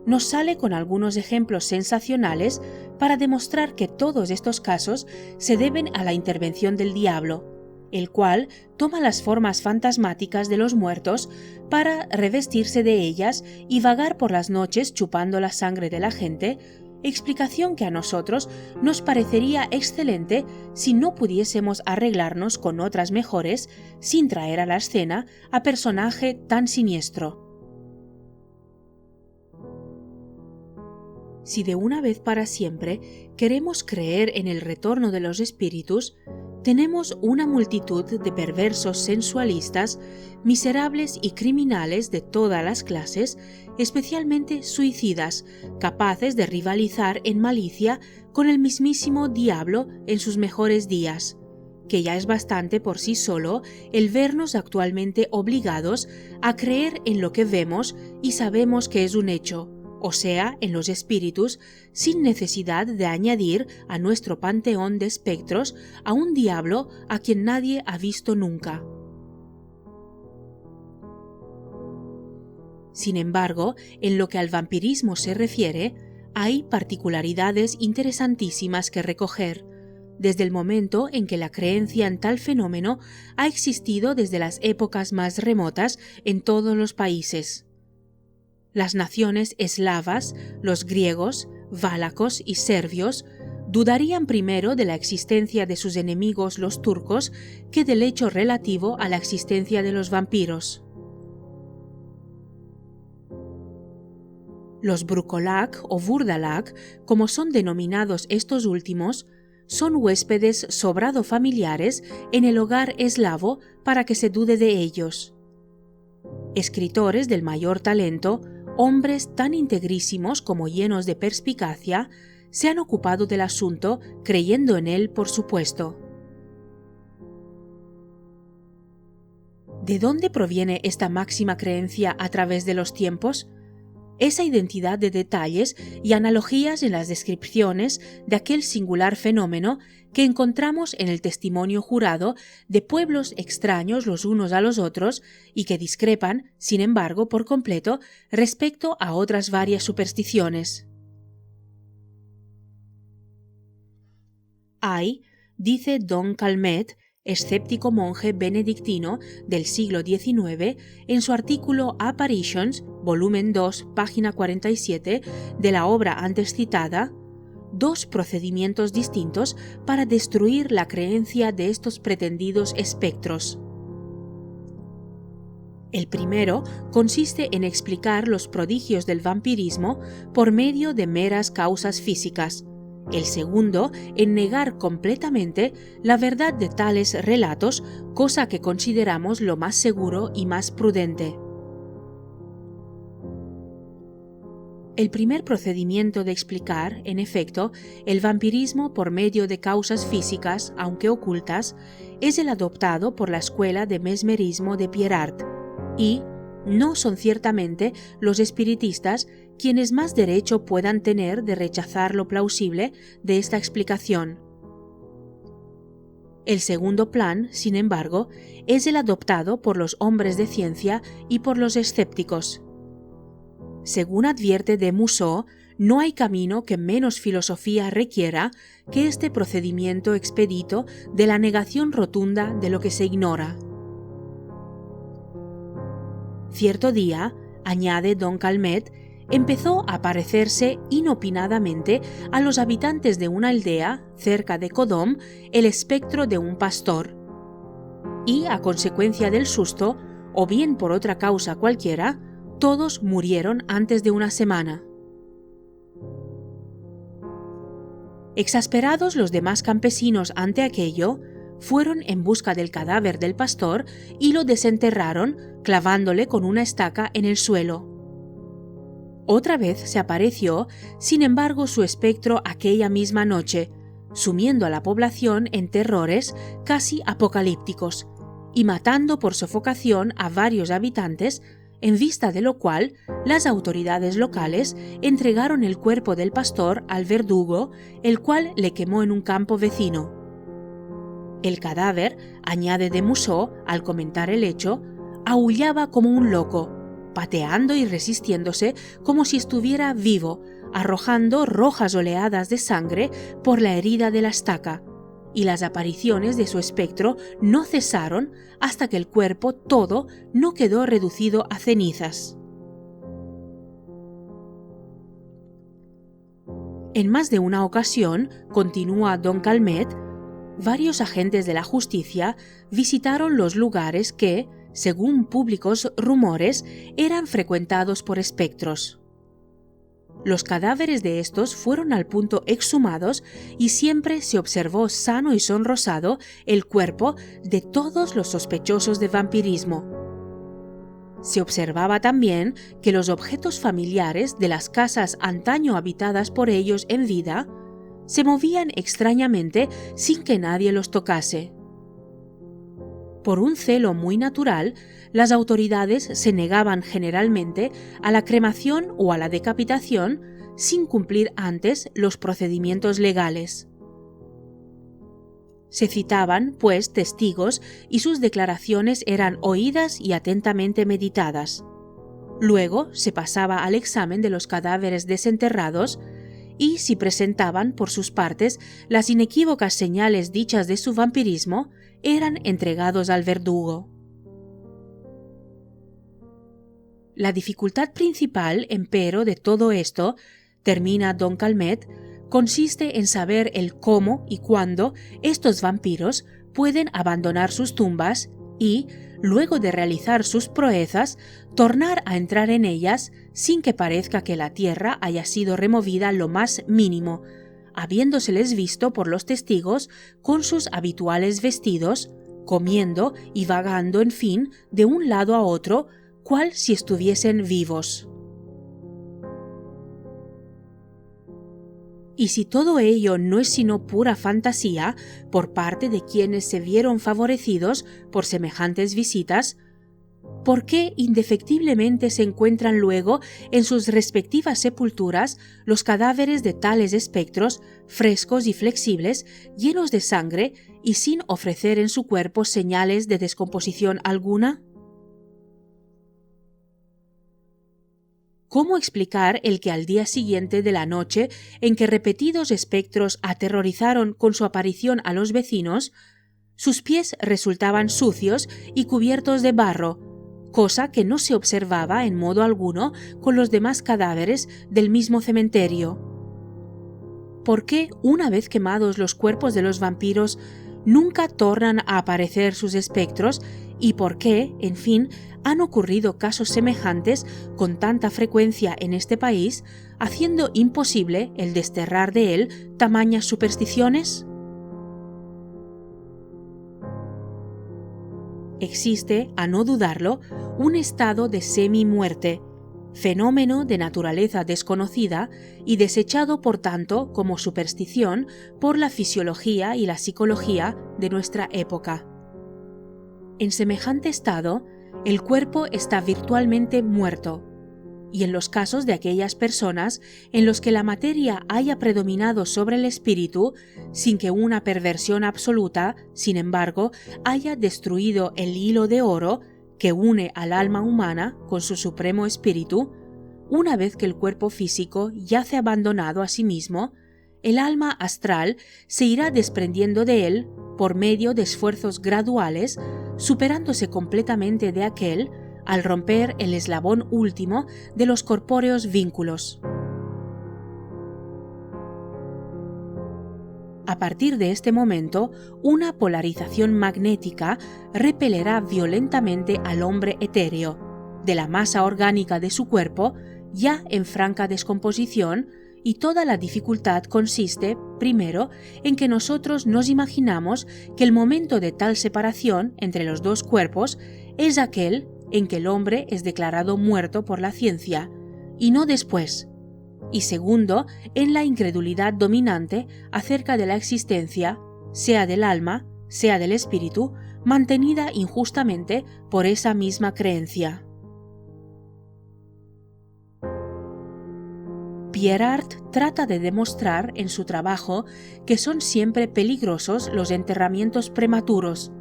Speaker 1: nos sale con algunos ejemplos sensacionales para demostrar que todos estos casos se deben a la intervención del diablo, el cual toma las formas fantasmáticas de los muertos para revestirse de ellas y vagar por las noches chupando la sangre de la gente, explicación que a nosotros nos parecería excelente si no pudiésemos arreglarnos con otras mejores sin traer a la escena a personaje tan siniestro. Si de una vez para siempre queremos creer en el retorno de los espíritus, tenemos una multitud de perversos sensualistas, miserables y criminales de todas las clases, especialmente suicidas, capaces de rivalizar en malicia con el mismísimo diablo en sus mejores días, que ya es bastante por sí solo el vernos actualmente obligados a creer en lo que vemos y sabemos que es un hecho, o sea, en los espíritus, sin necesidad de añadir a nuestro panteón de espectros a un diablo a quien nadie ha visto nunca. Sin embargo, en lo que al vampirismo se refiere, hay particularidades interesantísimas que recoger, desde el momento en que la creencia en tal fenómeno ha existido desde las épocas más remotas en todos los países. Las naciones eslavas, los griegos, válacos y serbios dudarían primero de la existencia de sus enemigos los turcos que del hecho relativo a la existencia de los vampiros. Los brucolac o burdalac, como son denominados estos últimos, son huéspedes sobrado familiares en el hogar eslavo para que se dude de ellos. Escritores del mayor talento, hombres tan integrísimos como llenos de perspicacia se han ocupado del asunto creyendo en él por supuesto. ¿De dónde proviene esta máxima creencia a través de los tiempos? Esa identidad de detalles y analogías en las descripciones de aquel singular fenómeno que encontramos en el testimonio jurado de pueblos extraños los unos a los otros y que discrepan, sin embargo, por completo respecto a otras varias supersticiones. Hay, dice Don Calmet, escéptico monje benedictino del siglo XIX, en su artículo Apparitions, volumen 2, página 47, de la obra antes citada, dos procedimientos distintos para destruir la creencia de estos pretendidos espectros. El primero consiste en explicar los prodigios del vampirismo por medio de meras causas físicas. El segundo, en negar completamente la verdad de tales relatos, cosa que consideramos lo más seguro y más prudente. El primer procedimiento de explicar, en efecto, el vampirismo por medio de causas físicas, aunque ocultas, es el adoptado por la escuela de mesmerismo de Pierart, y no son ciertamente los espiritistas quienes más derecho puedan tener de rechazar lo plausible de esta explicación. El segundo plan, sin embargo, es el adoptado por los hombres de ciencia y por los escépticos. Según advierte de Mousseau, no hay camino que menos filosofía requiera que este procedimiento expedito de la negación rotunda de lo que se ignora. Cierto día, añade Don Calmet, empezó a aparecerse inopinadamente a los habitantes de una aldea cerca de Codom el espectro de un pastor. Y, a consecuencia del susto, o bien por otra causa cualquiera, todos murieron antes de una semana. Exasperados los demás campesinos ante aquello, fueron en busca del cadáver del pastor y lo desenterraron clavándole con una estaca en el suelo. Otra vez se apareció, sin embargo, su espectro aquella misma noche, sumiendo a la población en terrores casi apocalípticos y matando por sofocación a varios habitantes, en vista de lo cual las autoridades locales entregaron el cuerpo del pastor al verdugo, el cual le quemó en un campo vecino. El cadáver, añade de Mousseau al comentar el hecho, aullaba como un loco, pateando y resistiéndose como si estuviera vivo, arrojando rojas oleadas de sangre por la herida de la estaca, y las apariciones de su espectro no cesaron hasta que el cuerpo todo no quedó reducido a cenizas. En más de una ocasión, continúa Don Calmet, varios agentes de la justicia visitaron los lugares que, según públicos rumores, eran frecuentados por espectros. Los cadáveres de estos fueron al punto exhumados y siempre se observó sano y sonrosado el cuerpo de todos los sospechosos de vampirismo. Se observaba también que los objetos familiares de las casas antaño habitadas por ellos en vida se movían extrañamente sin que nadie los tocase. Por un celo muy natural, las autoridades se negaban generalmente a la cremación o a la decapitación sin cumplir antes los procedimientos legales. Se citaban, pues, testigos y sus declaraciones eran oídas y atentamente meditadas. Luego se pasaba al examen de los cadáveres desenterrados y, si presentaban por sus partes las inequívocas señales dichas de su vampirismo, eran entregados al verdugo. La dificultad principal, empero, de todo esto, termina Don Calmet, consiste en saber el cómo y cuándo estos vampiros pueden abandonar sus tumbas y, luego de realizar sus proezas, tornar a entrar en ellas sin que parezca que la tierra haya sido removida lo más mínimo, habiéndoseles visto por los testigos con sus habituales vestidos, comiendo y vagando, en fin, de un lado a otro, cual si estuviesen vivos. Y si todo ello no es sino pura fantasía por parte de quienes se vieron favorecidos por semejantes visitas, ¿por qué indefectiblemente se encuentran luego en sus respectivas sepulturas los cadáveres de tales espectros, frescos y flexibles, llenos de sangre y sin ofrecer en su cuerpo señales de descomposición alguna? ¿Cómo explicar el que al día siguiente de la noche en que repetidos espectros aterrorizaron con su aparición a los vecinos, sus pies resultaban sucios y cubiertos de barro, cosa que no se observaba en modo alguno con los demás cadáveres del mismo cementerio? ¿Por qué, una vez quemados los cuerpos de los vampiros, nunca tornan a aparecer sus espectros y por qué, en fin, han ocurrido casos semejantes con tanta frecuencia en este país, haciendo imposible el desterrar de él tamañas supersticiones? Existe, a no dudarlo, un estado de semi-muerte, fenómeno de naturaleza desconocida y desechado por tanto como superstición por la fisiología y la psicología de nuestra época. En semejante estado, el cuerpo está virtualmente muerto, y en los casos de aquellas personas en los que la materia haya predominado sobre el espíritu, sin que una perversión absoluta, sin embargo, haya destruido el hilo de oro que une al alma humana con su supremo espíritu, una vez que el cuerpo físico yace abandonado a sí mismo, el alma astral se irá desprendiendo de él por medio de esfuerzos graduales, superándose completamente de aquel al romper el eslabón último de los corpóreos vínculos. A partir de este momento, una polarización magnética repelerá violentamente al hombre etéreo, de la masa orgánica de su cuerpo, ya en franca descomposición, y toda la dificultad consiste, primero, en que nosotros nos imaginamos que el momento de tal separación entre los dos cuerpos es aquel en que el hombre es declarado muerto por la ciencia, y no después. Y segundo, en la incredulidad dominante acerca de la existencia, sea del alma, sea del espíritu, mantenida injustamente por esa misma creencia. Pierre Art trata de demostrar en su trabajo que son siempre peligrosos los enterramientos prematuros,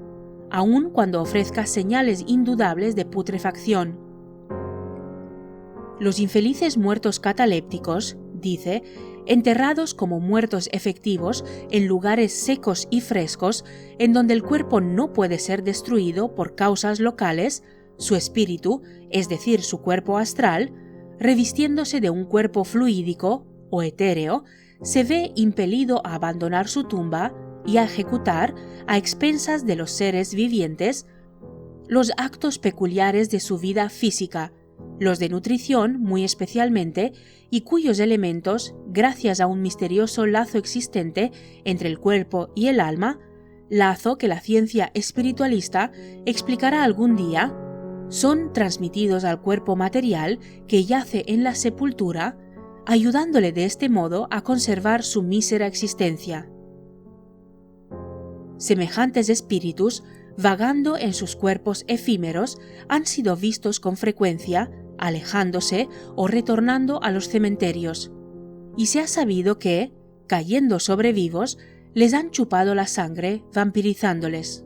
Speaker 1: aun cuando ofrezca señales indudables de putrefacción. Los infelices muertos catalépticos, dice, enterrados como muertos efectivos en lugares secos y frescos, en donde el cuerpo no puede ser destruido por causas locales, su espíritu, es decir, su cuerpo astral, revistiéndose de un cuerpo fluídico o etéreo, se ve impelido a abandonar su tumba y a ejecutar, a expensas de los seres vivientes, los actos peculiares de su vida física, los de nutrición muy especialmente, y cuyos elementos, gracias a un misterioso lazo existente entre el cuerpo y el alma, lazo que la ciencia espiritualista explicará algún día, son transmitidos al cuerpo material que yace en la sepultura, ayudándole de este modo a conservar su mísera existencia. Semejantes espíritus, vagando en sus cuerpos efímeros, han sido vistos con frecuencia, alejándose o retornando a los cementerios, y se ha sabido que, cayendo sobre vivos, les han chupado la sangre, vampirizándoles.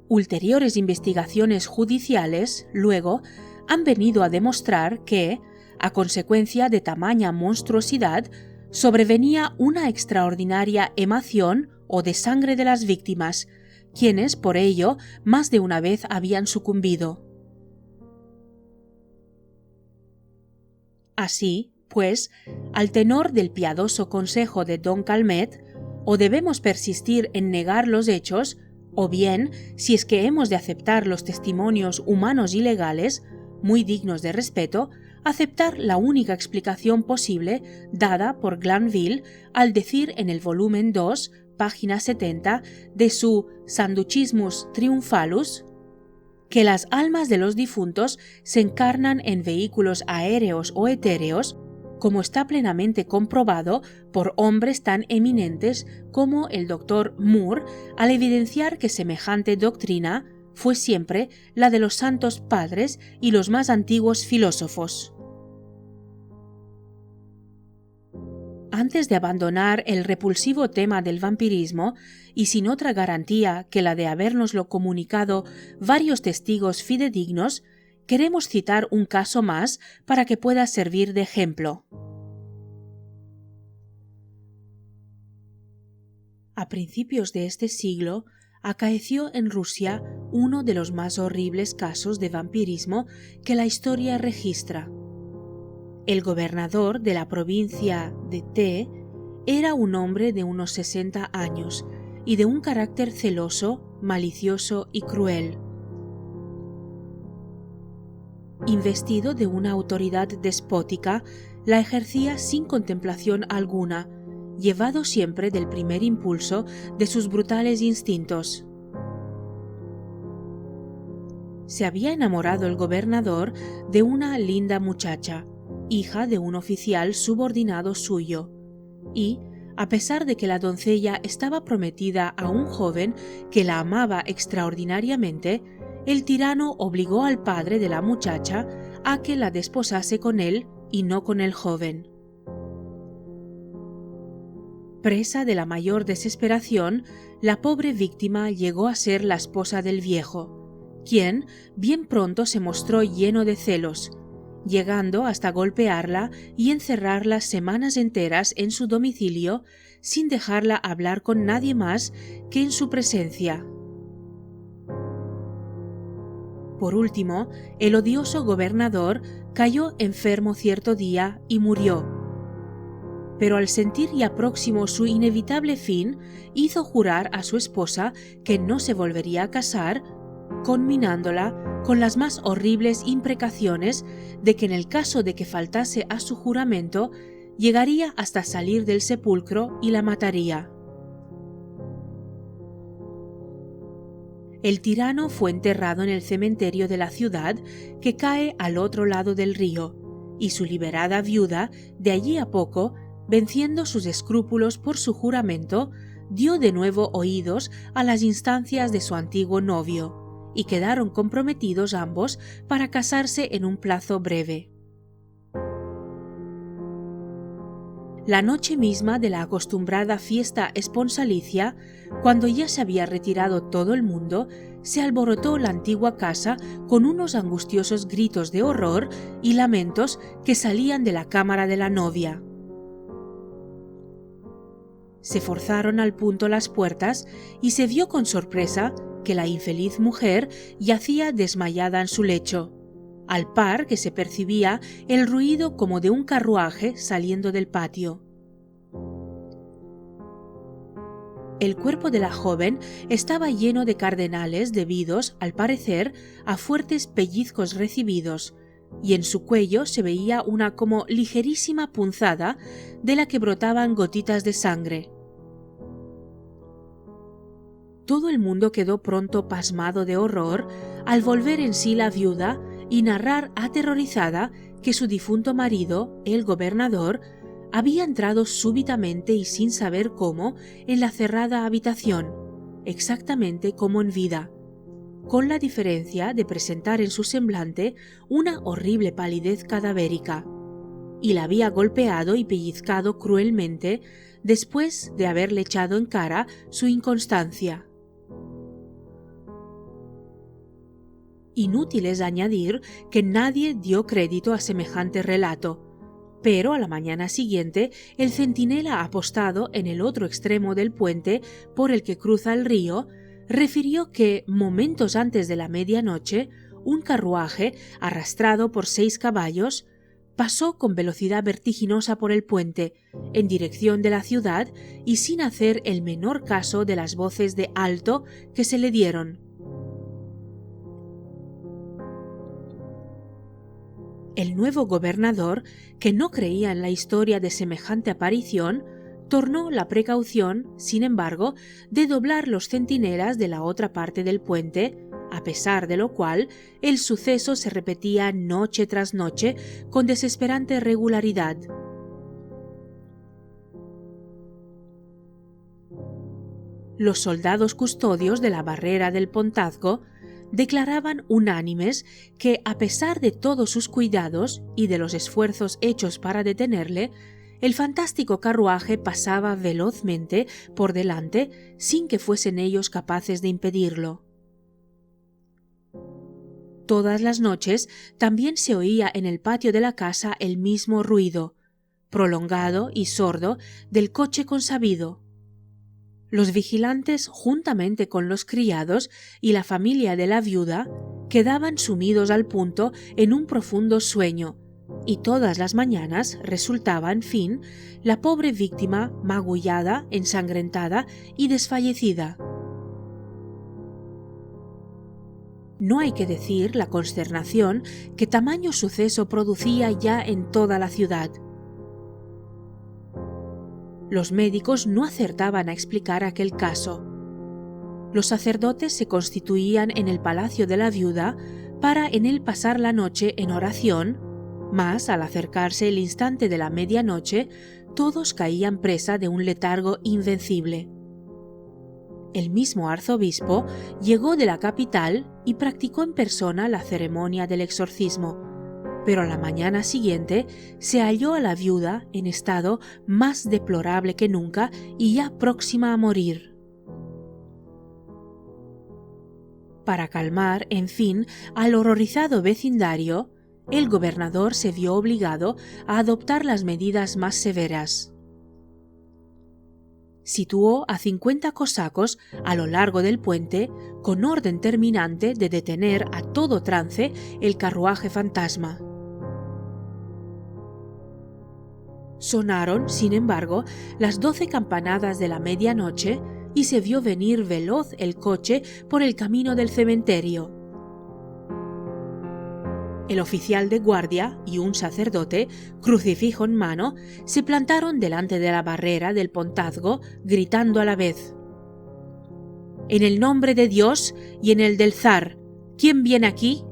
Speaker 1: Ulteriores investigaciones judiciales, luego, han venido a demostrar que, a consecuencia de tamaña monstruosidad, sobrevenía una extraordinaria emación o de sangre de las víctimas, quienes, por ello, más de una vez habían sucumbido. Así, pues, al tenor del piadoso consejo de Don Calmet, o debemos persistir en negar los hechos, o bien, si es que hemos de aceptar los testimonios humanos y legales, muy dignos de respeto, aceptar la única explicación posible dada por Glanville al decir en el volumen 2, página 70, de su Sanducismus Triumphalus, que las almas de los difuntos se encarnan en vehículos aéreos o etéreos, como está plenamente comprobado por hombres tan eminentes como el Dr. Moore, al evidenciar que semejante doctrina fue siempre la de los santos padres y los más antiguos filósofos. Antes de abandonar el repulsivo tema del vampirismo, y sin otra garantía que la de habérnoslo comunicado varios testigos fidedignos, queremos citar un caso más para que pueda servir de ejemplo. A principios de este siglo, acaeció en Rusia uno de los más horribles casos de vampirismo que la historia registra. El gobernador de la provincia de T era un hombre de unos 60 años y de un carácter celoso, malicioso y cruel. Investido de una autoridad despótica, la ejercía sin contemplación alguna, llevado siempre del primer impulso de sus brutales instintos. Se había enamorado el gobernador de una linda muchacha, hija de un oficial subordinado suyo, y, a pesar de que la doncella estaba prometida a un joven que la amaba extraordinariamente, el tirano obligó al padre de la muchacha a que la desposase con él y no con el joven. Presa de la mayor desesperación, la pobre víctima llegó a ser la esposa del viejo, quien bien pronto se mostró lleno de celos, llegando hasta golpearla y encerrarla semanas enteras en su domicilio sin dejarla hablar con nadie más que en su presencia. Por último, el odioso gobernador cayó enfermo cierto día y murió. Pero al sentir ya próximo su inevitable fin, hizo jurar a su esposa que no se volvería a casar, conminándola con las más horribles imprecaciones de que en el caso de que faltase a su juramento, llegaría hasta salir del sepulcro y la mataría. El tirano fue enterrado en el cementerio de la ciudad que cae al otro lado del río, y su liberada viuda, de allí a poco, venciendo sus escrúpulos por su juramento, dio de nuevo oídos a las instancias de su antiguo novio, y quedaron comprometidos ambos para casarse en un plazo breve. La noche misma de la acostumbrada fiesta esponsalicia, cuando ya se había retirado todo el mundo, se alborotó la antigua casa con unos angustiosos gritos de horror y lamentos que salían de la cámara de la novia. Se forzaron al punto las puertas y se vio con sorpresa que la infeliz mujer yacía desmayada en su lecho, al par que se percibía el ruido como de un carruaje saliendo del patio. El cuerpo de la joven estaba lleno de cardenales debidos, al parecer, a fuertes pellizcos recibidos, y en su cuello se veía una como ligerísima punzada de la que brotaban gotitas de sangre. Todo el mundo quedó pronto pasmado de horror al volver en sí la viuda y narrar aterrorizada que su difunto marido, el gobernador, había entrado súbitamente y sin saber cómo en la cerrada habitación, exactamente como en vida, con la diferencia de presentar en su semblante una horrible palidez cadavérica, y la había golpeado y pellizcado cruelmente después de haberle echado en cara su inconstancia. Inútil es añadir que nadie dio crédito a semejante relato, pero a la mañana siguiente el centinela apostado en el otro extremo del puente por el que cruza el río refirió que, momentos antes de la medianoche, un carruaje, arrastrado por 6 caballos, pasó con velocidad vertiginosa por el puente, en dirección de la ciudad y sin hacer el menor caso de las voces de alto que se le dieron. El nuevo gobernador, que no creía en la historia de semejante aparición, tornó la precaución, sin embargo, de doblar los centinelas de la otra parte del puente, a pesar de lo cual el suceso se repetía noche tras noche con desesperante regularidad, Los soldados custodios de la barrera del Pontazgo declaraban unánimes que, a pesar de todos sus cuidados y de los esfuerzos hechos para detenerle, el fantástico carruaje pasaba velozmente por delante sin que fuesen ellos capaces de impedirlo. Todas las noches también se oía en el patio de la casa el mismo ruido, prolongado y sordo, del coche consabido. Los vigilantes, juntamente con los criados y la familia de la viuda, quedaban sumidos al punto en un profundo sueño, y todas las mañanas resultaba, en fin, la pobre víctima magullada, ensangrentada y desfallecida. No hay que decir la consternación que tamaño suceso producía ya en toda la ciudad. Los médicos no acertaban a explicar aquel caso. Los sacerdotes se constituían en el palacio de la viuda para en él pasar la noche en oración, mas al acercarse el instante de la medianoche, todos caían presa de un letargo invencible. El mismo arzobispo llegó de la capital y practicó en persona la ceremonia del exorcismo, pero a la mañana siguiente se halló a la viuda en estado más deplorable que nunca y ya próxima a morir. Para calmar, en fin, al horrorizado vecindario, el gobernador se vio obligado a adoptar las medidas más severas. Situó a 50 cosacos a lo largo del puente con orden terminante de detener a todo trance el carruaje fantasma. Sonaron, sin embargo, las 12 campanadas de la medianoche y se vio venir veloz el coche por el camino del cementerio. El oficial de guardia y un sacerdote, crucifijo en mano, se plantaron delante de la barrera del Pontazgo, gritando a la vez: «En el nombre de Dios y en el del zar, ¿quién viene aquí?».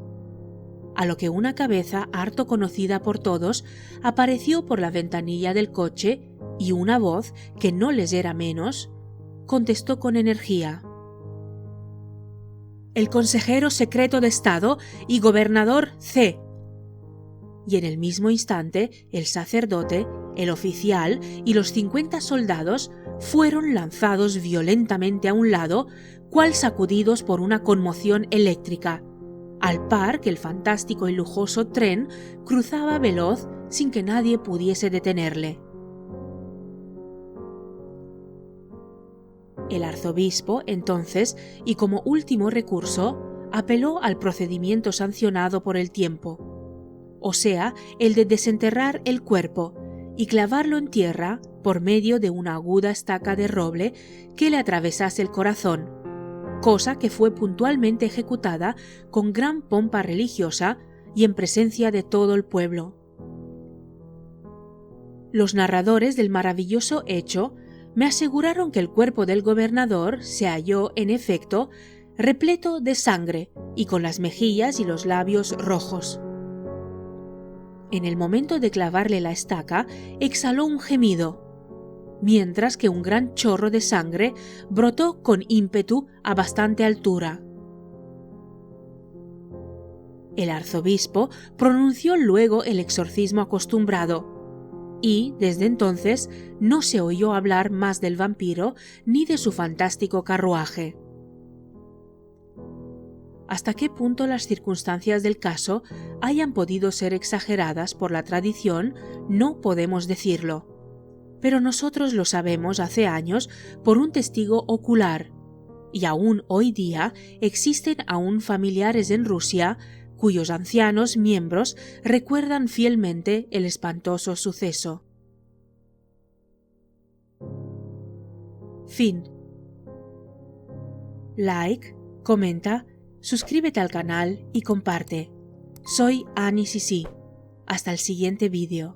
Speaker 1: A lo que una cabeza harto conocida por todos apareció por la ventanilla del coche y una voz, que no les era menos, contestó con energía: «El consejero secreto de Estado y gobernador C». Y en el mismo instante el sacerdote, el oficial y los 50 soldados fueron lanzados violentamente a un lado, cual sacudidos por una conmoción eléctrica, al par que el fantástico y lujoso tren cruzaba veloz sin que nadie pudiese detenerle. El arzobispo, entonces, y como último recurso, apeló al procedimiento sancionado por el tiempo, o sea, el de desenterrar el cuerpo y clavarlo en tierra por medio de una aguda estaca de roble que le atravesase el corazón, cosa que fue puntualmente ejecutada con gran pompa religiosa y en presencia de todo el pueblo. Los narradores del maravilloso hecho me aseguraron que el cuerpo del gobernador se halló, en efecto, repleto de sangre y con las mejillas y los labios rojos. En el momento de clavarle la estaca, exhaló un gemido, mientras que un gran chorro de sangre brotó con ímpetu a bastante altura. El arzobispo pronunció luego el exorcismo acostumbrado, y, desde entonces, no se oyó hablar más del vampiro ni de su fantástico carruaje. Hasta qué punto las circunstancias del caso hayan podido ser exageradas por la tradición no podemos decirlo, pero nosotros lo sabemos hace años por un testigo ocular, y aún hoy día existen aún familiares en Rusia cuyos ancianos miembros recuerdan fielmente el espantoso suceso. Fin. Like, comenta, suscríbete al canal y comparte. Soy Annie Sisi. Hasta el siguiente vídeo.